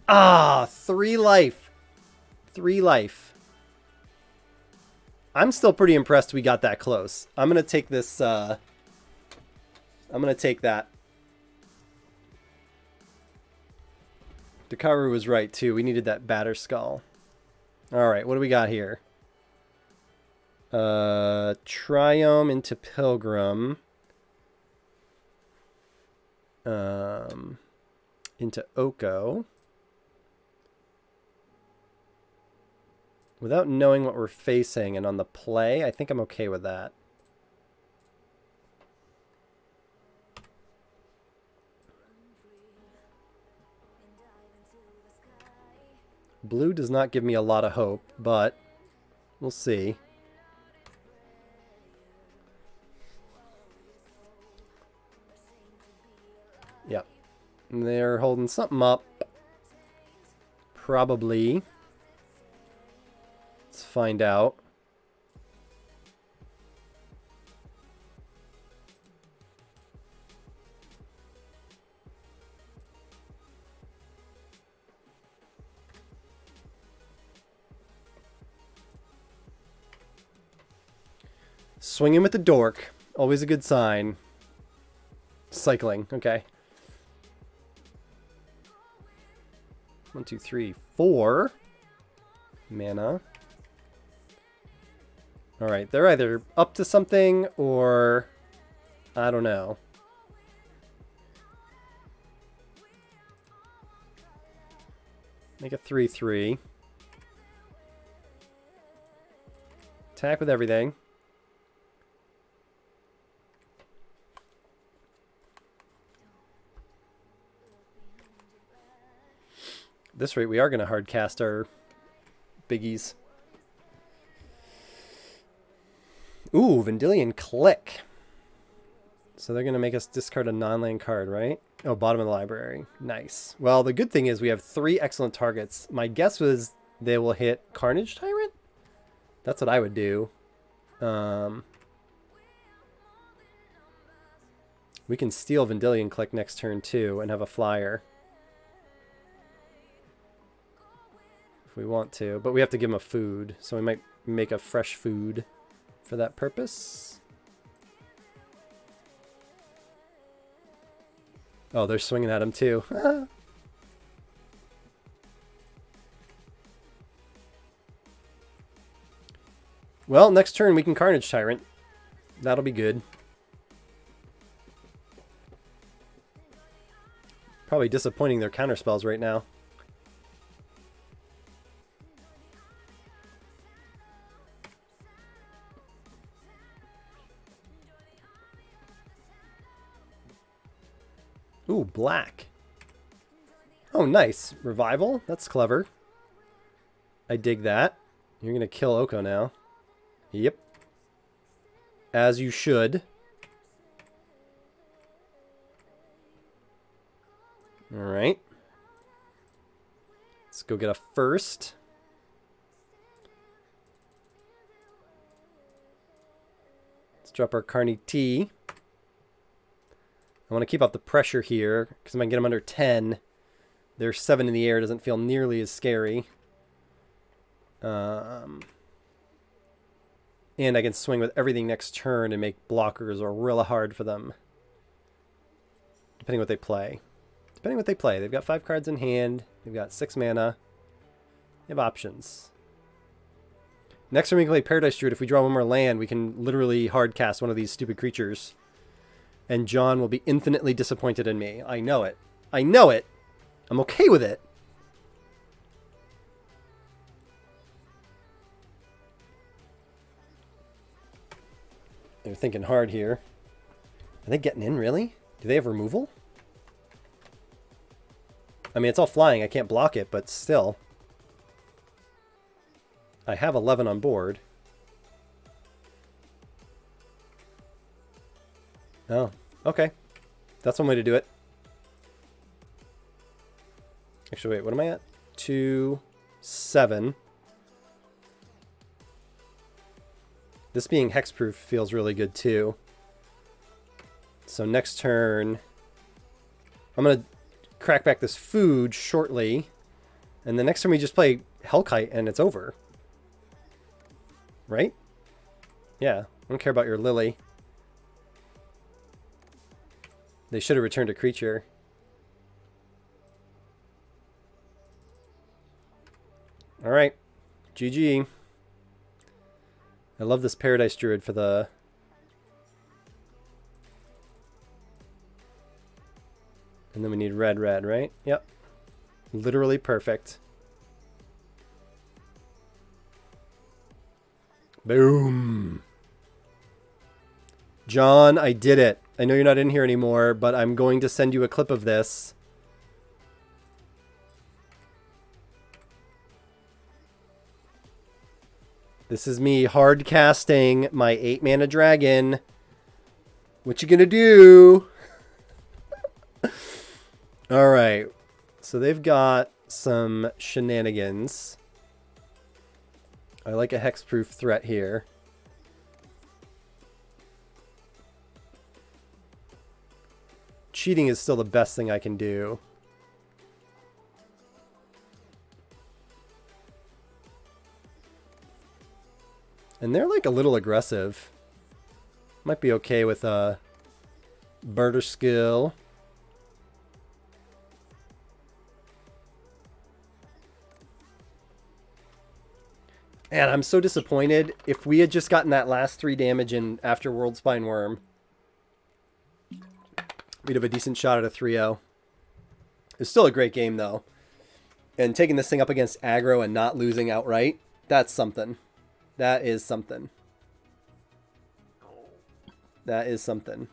Ah, 3 life. 3 life. I'm still pretty impressed we got that close. I'm going to take this, I'm going to take that. Dakaru was right, too. We needed that Batter Skull. Alright, what do we got here? Triome into Pilgrim. Into Oko. Without knowing what we're facing and on the play, I think I'm okay with that. Blue does not give me a lot of hope, but we'll see. Yep. They're holding something up. Probably. Let's find out. Swinging with the dork. Always a good sign. Cycling. Okay. 1, 2, 3, 4 mana. Alright, they're either up to something or I don't know. Make a 3/3. Attack with everything. At this rate, we are going to hard cast our biggies. Ooh, Vendilion Click. So they're going to make us discard a non-land card, right? Oh, bottom of the library. Nice. Well, the good thing is we have 3 excellent targets. My guess was they will hit Carnage Tyrant? That's what I would do. We can steal Vendilion Click next turn, too, and have a flyer. If we want to. But we have to give them a food, so we might make a fresh food for that purpose. Oh, they're swinging at him too. Well, next turn we can Carnage Tyrant. That'll be good. Probably disappointing their counterspells right now. Ooh, black. Oh, nice. Revival? That's clever. I dig that. You're going to kill Oko now. Yep. As you should. Alright. Let's go get a first. Let's drop our Carney T. I want to keep up the pressure here, because if I can get them under 10, their 7 in the air doesn't feel nearly as scary. And I can swing with everything next turn and make blockers real hard for them. Depending what they play. Depending what they play. They've got 5 cards in hand. They've got 6 mana. They have options. Next turn we can play Paradise Druid. If we draw 1 more land, we can literally hard cast one of these stupid creatures. And John will be infinitely disappointed in me. I know it. I know it. I'm okay with it. They're thinking hard here. Are they getting in, really? Do they have removal? I mean, it's all flying. I can't block it, but still. I have 11 on board. Oh, okay. That's one way to do it. Actually, wait, what am I at? 2, 7. This being hexproof feels really good too. So next turn, I'm going to crack back this food shortly. And the next time we just play Hellkite and it's over. Right? Yeah, I don't care about your Lily. They should have returned a creature. Alright. GG. I love this Paradise Druid for the... And then we need red, right? Yep. Literally perfect. Boom. John, I did it. I know you're not in here anymore, but I'm going to send you a clip of this. This is me hard casting my 8 mana dragon. What you gonna do? Alright. So they've got some shenanigans. I like a hexproof threat here. Cheating is still the best thing I can do. And they're like a little aggressive. Might be okay with a Murder Skill. And I'm so disappointed. If we had just gotten that last 3 damage in after Worldspine Wurm, we'd have a decent shot at a 3-0. It's still a great game, though. And taking this thing up against aggro and not losing outright, that's something. That is something. That is something.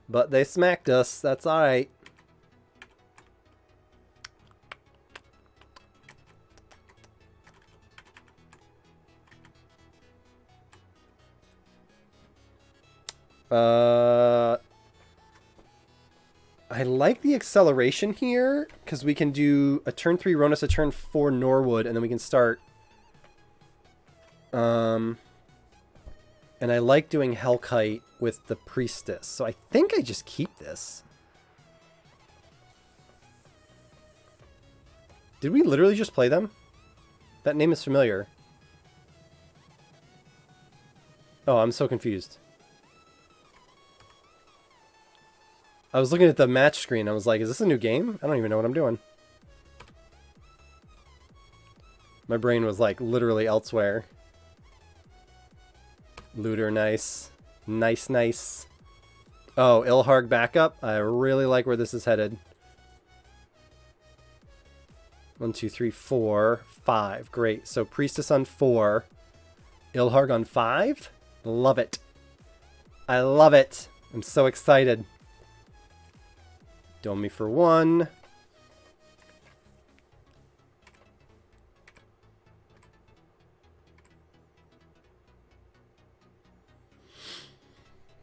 But they smacked us. That's alright. I like the acceleration here because we can do a turn 3 Ronus, a turn 4 Norwood, and then we can start. And I like doing Hellkite with the Priestess, so I think I just keep this. Did we literally just play them? That name is familiar. Oh, I'm so confused. I was looking at the match screen. I was like, is this a new game? I don't even know what I'm doing. My brain was like literally elsewhere. Looter, nice. Nice, nice. Oh, Ilharg backup. I really like where this is headed. 1, 2, 3, 4, 5. Great. So Priestess on 4. Ilharg on 5. Love it. I love it. I'm so excited. Dome me for 1.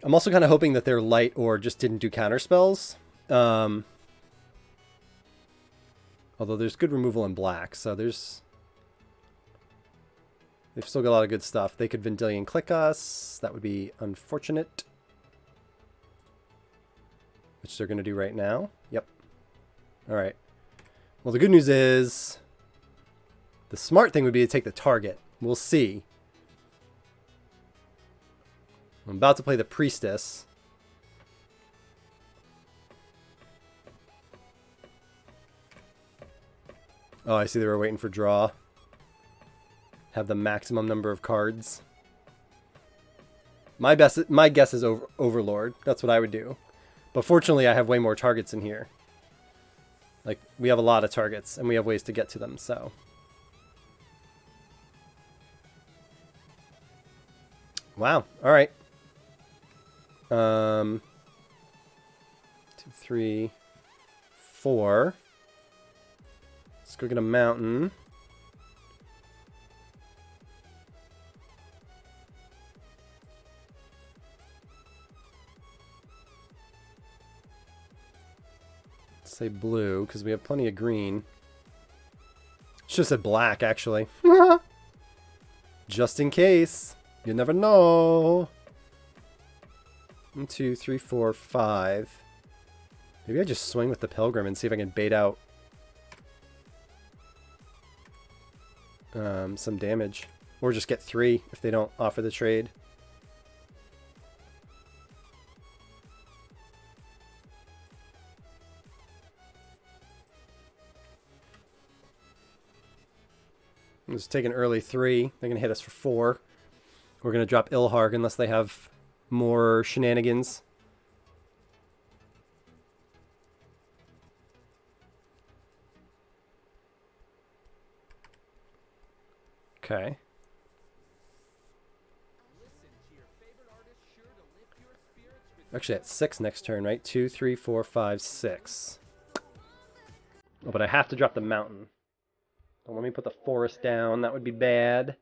I'm also kind of hoping that they're light or just didn't do counter spells. Although there's good removal in black, so there's... They've still got a lot of good stuff. They could Vendilion click us. That would be unfortunate. Which they're going to do right now. Yep. Alright. Well, the good news is... The smart thing would be to take the target. We'll see. I'm about to play the Priestess. Oh, I see they were waiting for draw. Have the maximum number of cards. My guess is Overlord. That's what I would do. But fortunately, I have way more targets in here. Like, we have a lot of targets, and we have ways to get to them, so... Wow, alright. 2, 3, 4. Let's go get a mountain. Let's say blue, because we have plenty of green. Should have said black, actually. Just in case. You never know. 1, 2, 3, 4, 5. Maybe I just swing with the Pilgrim and see if I can bait out some damage. Or just get 3 if they don't offer the trade. Let's take an early 3. They're going to hit us for 4. We're going to drop Ilharg unless they have more shenanigans. Okay. Actually, at 6 next turn, right? 2, 3, 4, 5, 6. Oh, but I have to drop the mountain. Don't let me put the forest down. That would be bad.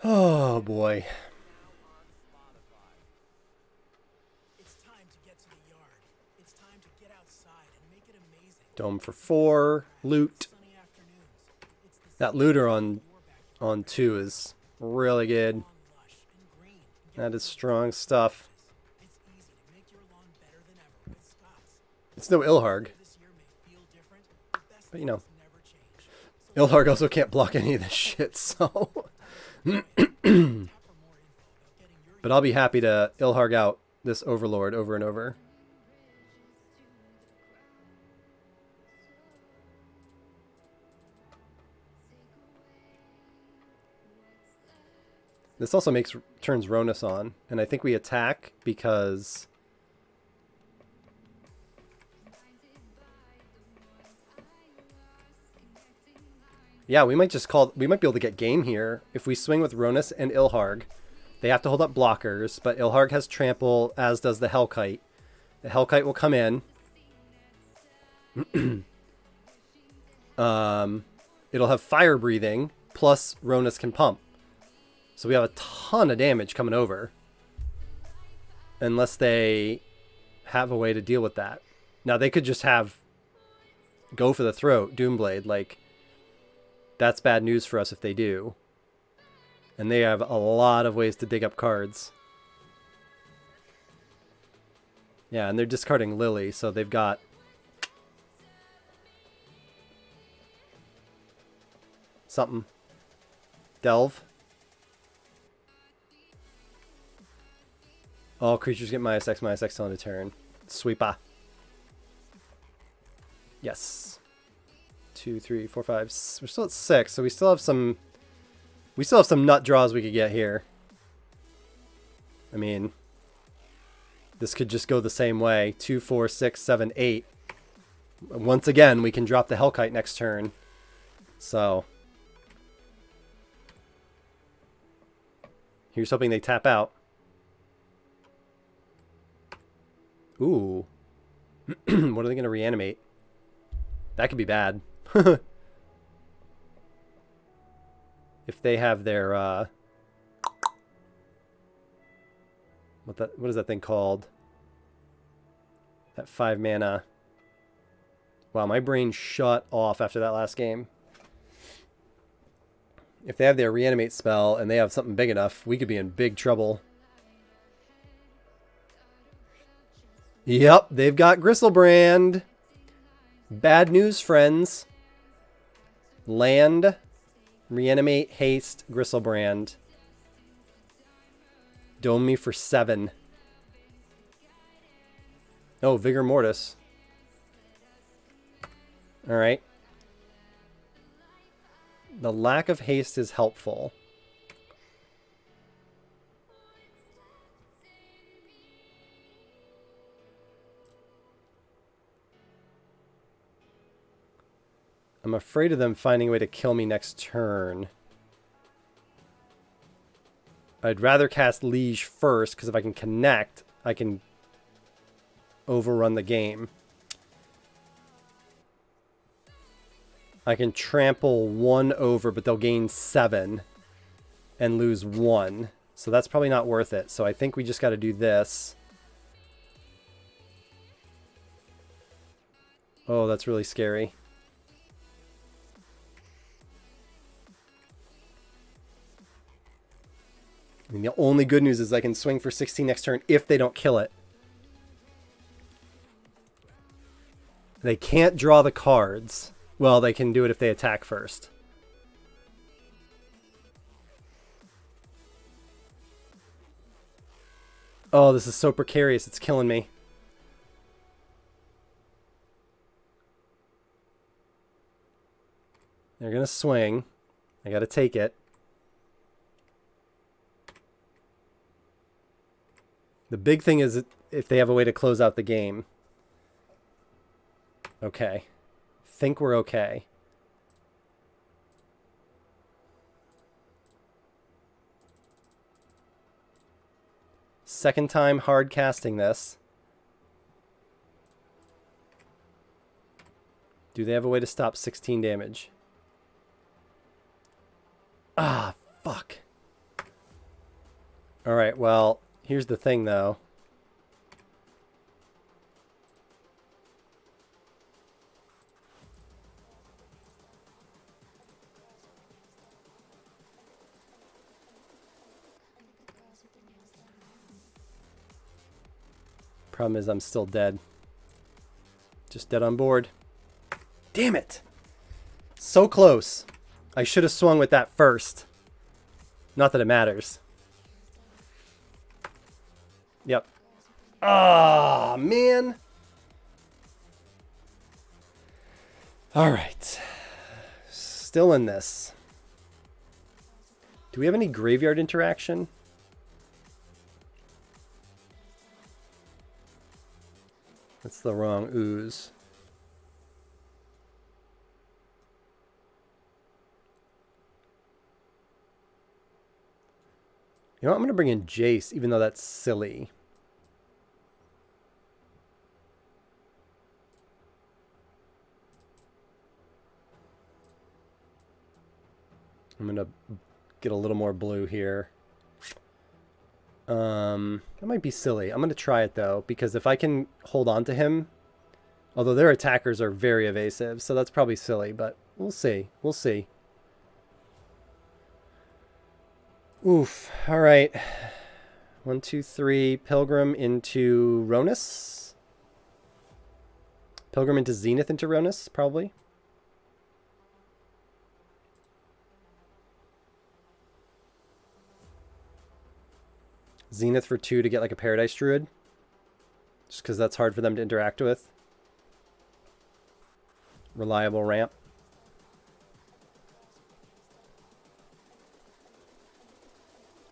Oh boy. It's time to get to the yard. It's time to get outside and make it amazing. Dome for 4. Loot. Sunny afternoons. It's the That looter on 2 is really good. lush and green. That is strong stuff. It's easy to make your lawn better than ever with Scott's. It's no Ilharg. This year may feel different. The best But you know, things never change. So Ilharg also can't block any of this shit, so... But I'll be happy to Ilharg out this Overlord over and over. This also turns Ronus on. And I think we attack because... Yeah, we might be able to get game here if we swing with Ronus and Ilharg. They have to hold up blockers, but Ilharg has trample, as does the Hellkite. The Hellkite will come in. It'll have fire breathing, plus Ronus can pump. So we have a ton of damage coming over. Unless they have a way to deal with that. Now they could just go for the throat, Doomblade, like... That's bad news for us if they do. And they have a lot of ways to dig up cards. Yeah, and they're discarding Lily, so they've got... something. Delve. All creatures get -X till end of turn. Sweepa. Yes. 2, 3, 4, 5. We're still at 6, so we still have some nut draws we could get here. I mean, this could just go the same way. 2, 4, 6, 7, 8. Once again, we can drop the Hellkite next turn. So here's hoping they tap out. Ooh. What are they going to reanimate? That could be bad. If they have their what is that thing called? That 5 mana. Wow, my brain shut off after that last game. If they have their reanimate spell and they have something big enough, we could be in big trouble. Yep, they've got Gristlebrand. Bad news, friends. Land, reanimate, haste, Gristlebrand. Dome me for 7. Oh, Vigor Mortis. Alright. The lack of haste is helpful. I'm afraid of them finding a way to kill me next turn. I'd rather cast Liege first, because if I can connect, I can overrun the game. I can trample 1 over, but they'll gain 7 and lose 1. So that's probably not worth it. So I think we just got to do this. Oh, that's really scary. I mean, the only good news is I can swing for 16 next turn if they don't kill it. They can't draw the cards. Well, they can do it if they attack first. Oh, this is so precarious. It's killing me. They're going to swing. I got to take it. The big thing is if they have a way to close out the game. Okay. Think we're okay. Second time hard casting this. Do they have a way to stop 16 damage? Ah, fuck. Alright, well, here's the thing though. Problem is I'm still dead. Just dead on board. Damn it! So close. I should have swung with that first. Not that it matters. Yep. Ah, man. All right. Still in this. Do we have any graveyard interaction? That's the wrong ooze. You know what? I'm going to bring in Jace, even though that's silly. I'm going to get a little more blue here. That might be silly. I'm going to try it, though, because if I can hold on to him, although their attackers are very evasive, so that's probably silly, but we'll see. We'll see. Oof. All right. 1, 2, 3. Pilgrim into Ronus. Pilgrim into Zenith into Ronus, probably. Zenith for 2 to get like a Paradise Druid. Just because that's hard for them to interact with. Reliable ramp.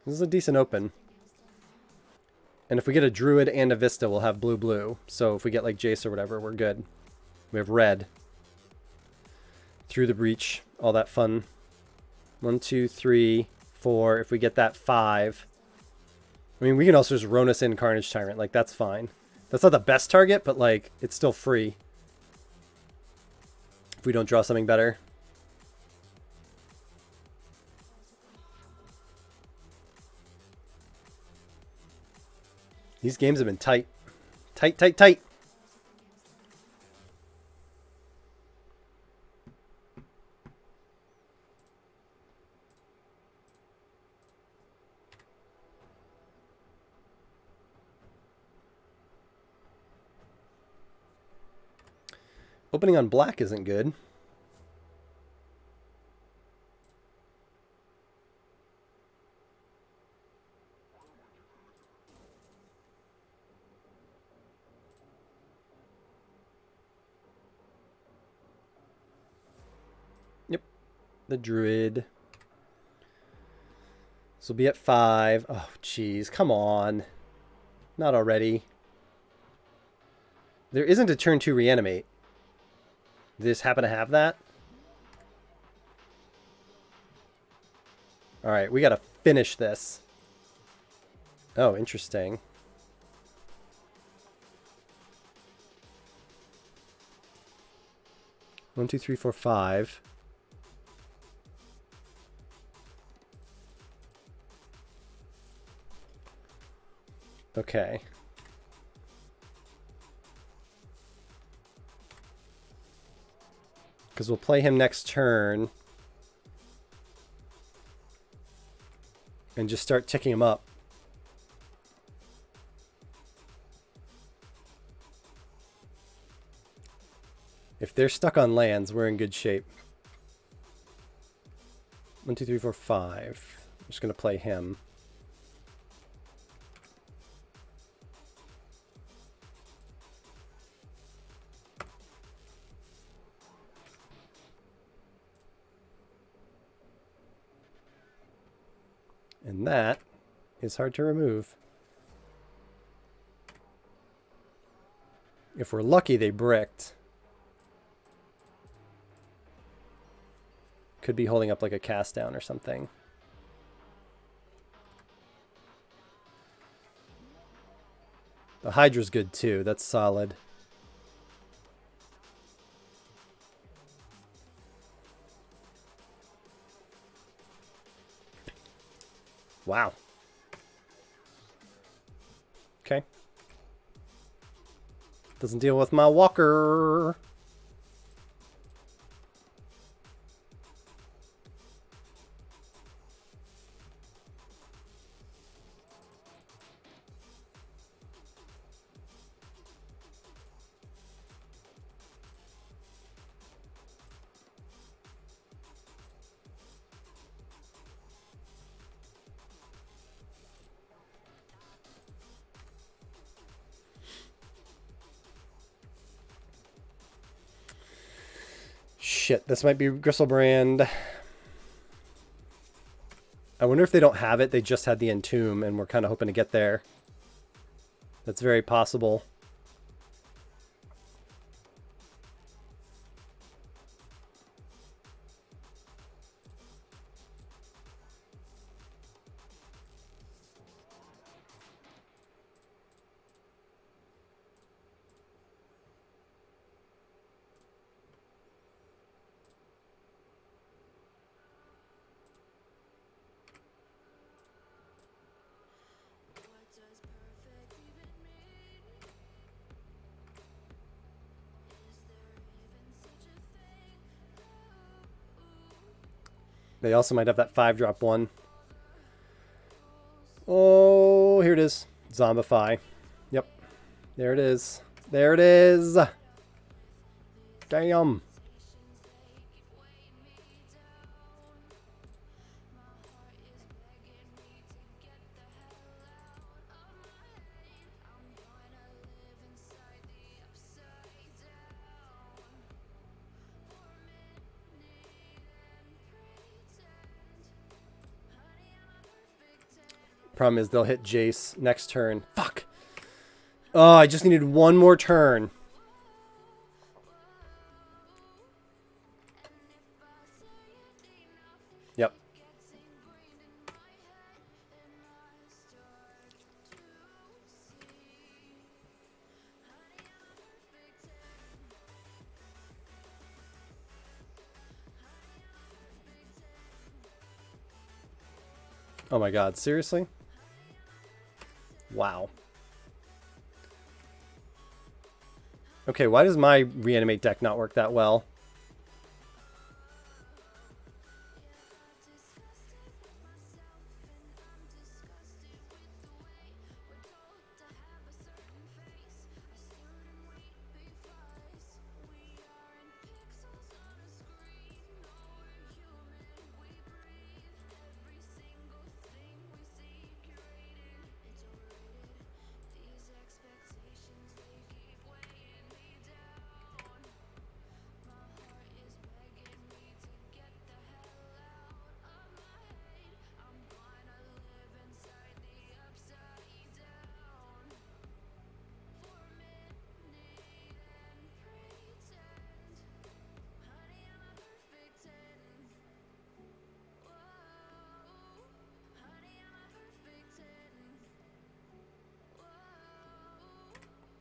This is a decent open. And if we get a Druid and a Vista, we'll have blue-blue. So if we get like Jace or whatever, we're good. We have red. Through the breach. All that fun. 1, 2, 3, 4. If we get that 5. I mean, we can also just Ronus in Carnage Tyrant. Like, that's fine. That's not the best target, but like, it's still free. If we don't draw something better. These games have been tight. Tight, tight, tight. Opening on black isn't good. Yep. The Druid. This will be at 5. Oh, jeez. Come on. Not already. There isn't a turn 2 reanimate. They just happen to have that? Alright, we gotta finish this. Oh, interesting. One, two, three, four, 5. Okay. Because we'll play him next turn. And just start ticking him up. If they're stuck on lands, we're in good shape. 1, 2, 3, 4, 5. I'm just going to play him. And that is hard to remove. If we're lucky, they bricked. Could be holding up like a cast down or something. The Hydra's good too. That's solid. Wow. Okay. Doesn't deal with my walker. Shit, this might be Gristlebrand. I wonder if they don't have it. They just had the Entomb, and we're kind of hoping to get there. That's very possible. They also might have that 5-drop one. Oh, here it is. Zombify. Yep. There it is. There it is. Damn. Problem is they'll hit Jace next turn. Fuck. Oh, I just needed one more turn. Yep. Oh my god, seriously? Wow. Okay, why does my reanimate deck not work that well?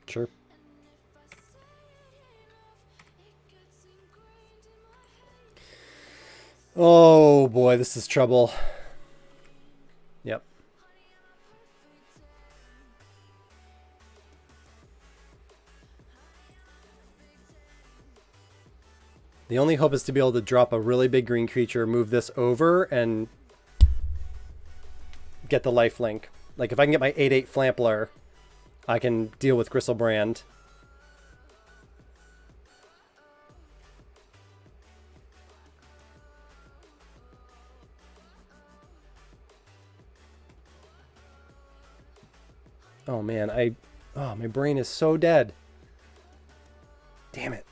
Sure. Oh boy, this is trouble. Yep. The only hope is to be able to drop a really big green creature, move this over, and get the lifelink. Like if I can get my 8/8 Flampler, I can deal with Gristlebrand. Oh man, my brain is so dead. Damn it.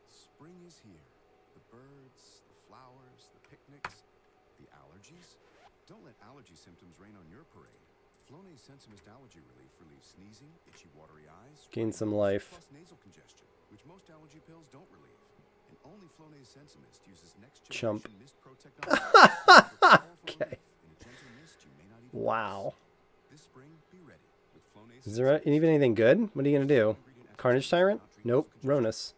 Spring is here. The birds, the flowers, the picnics, the allergies. Don't let allergy symptoms rain on your parade. Flonase Sensimist Allergy Relief relieves sneezing, itchy, watery eyes, Gain some life. plus nasal congestion, which most allergy pills don't relieve. And only Flonase Sensimist uses next Chump. generation mist pro technology. Okay. In a gentle mist you may not even Wow. notice. This spring, be ready with Flonase Is there even anything good? What are you going to do? Carnage Tyrant? Nope. Ronus.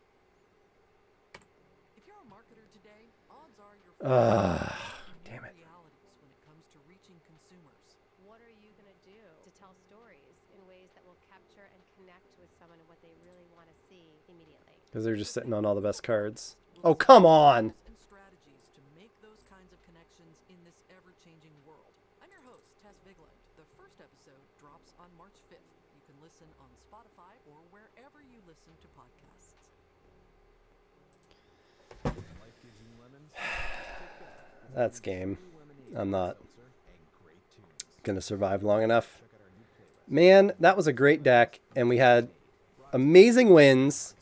If you're a marketer today, odds are you're Damn it. realities when it comes to reaching consumers. What are you going to do to tell stories in ways that will capture and connect with someone and what they really want to see immediately? Because they're just sitting on all the best cards. Oh, come on! And strategies to make those kinds of connections in this ever-changing world. I'm your host, Tess Vigland. The first episode drops on March 5th. You can listen on Spotify or wherever you listen to podcasts. That's game. I'm not going to survive long enough. Man, that was a great deck, and we had amazing wins,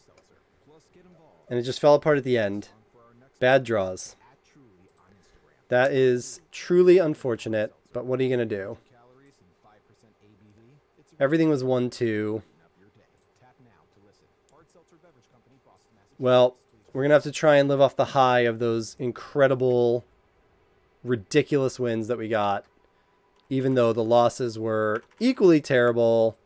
and it just fell apart at the end. Bad draws. That is truly unfortunate, but what are you going to do? Everything was 1-2. Well, we're going to have to try and live off the high of those incredible, ridiculous wins that we got, even though the losses were equally terrible.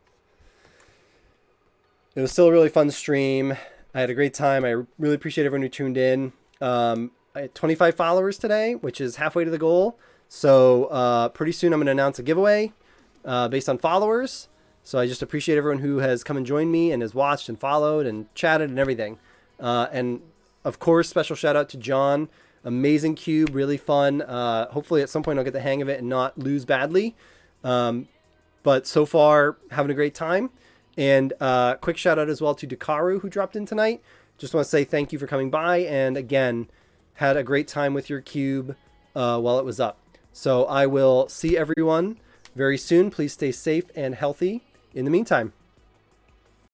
It was still a really fun stream. I had a great time. I really appreciate everyone who tuned in. I had 25 followers today, which is halfway to the goal. So pretty soon I'm going to announce a giveaway based on followers. So I just appreciate everyone who has come and joined me and has watched and followed and chatted and everything. And of course, special shout out to John. Amazing cube, really fun. Hopefully at some point I'll get the hang of it and not lose badly. But so far, having a great time. And quick shout out as well to Dakaru, who dropped in tonight. Just want to say thank you for coming by. And again, had a great time with your cube while it was up. So I will see everyone very soon. Please stay safe and healthy in the meantime.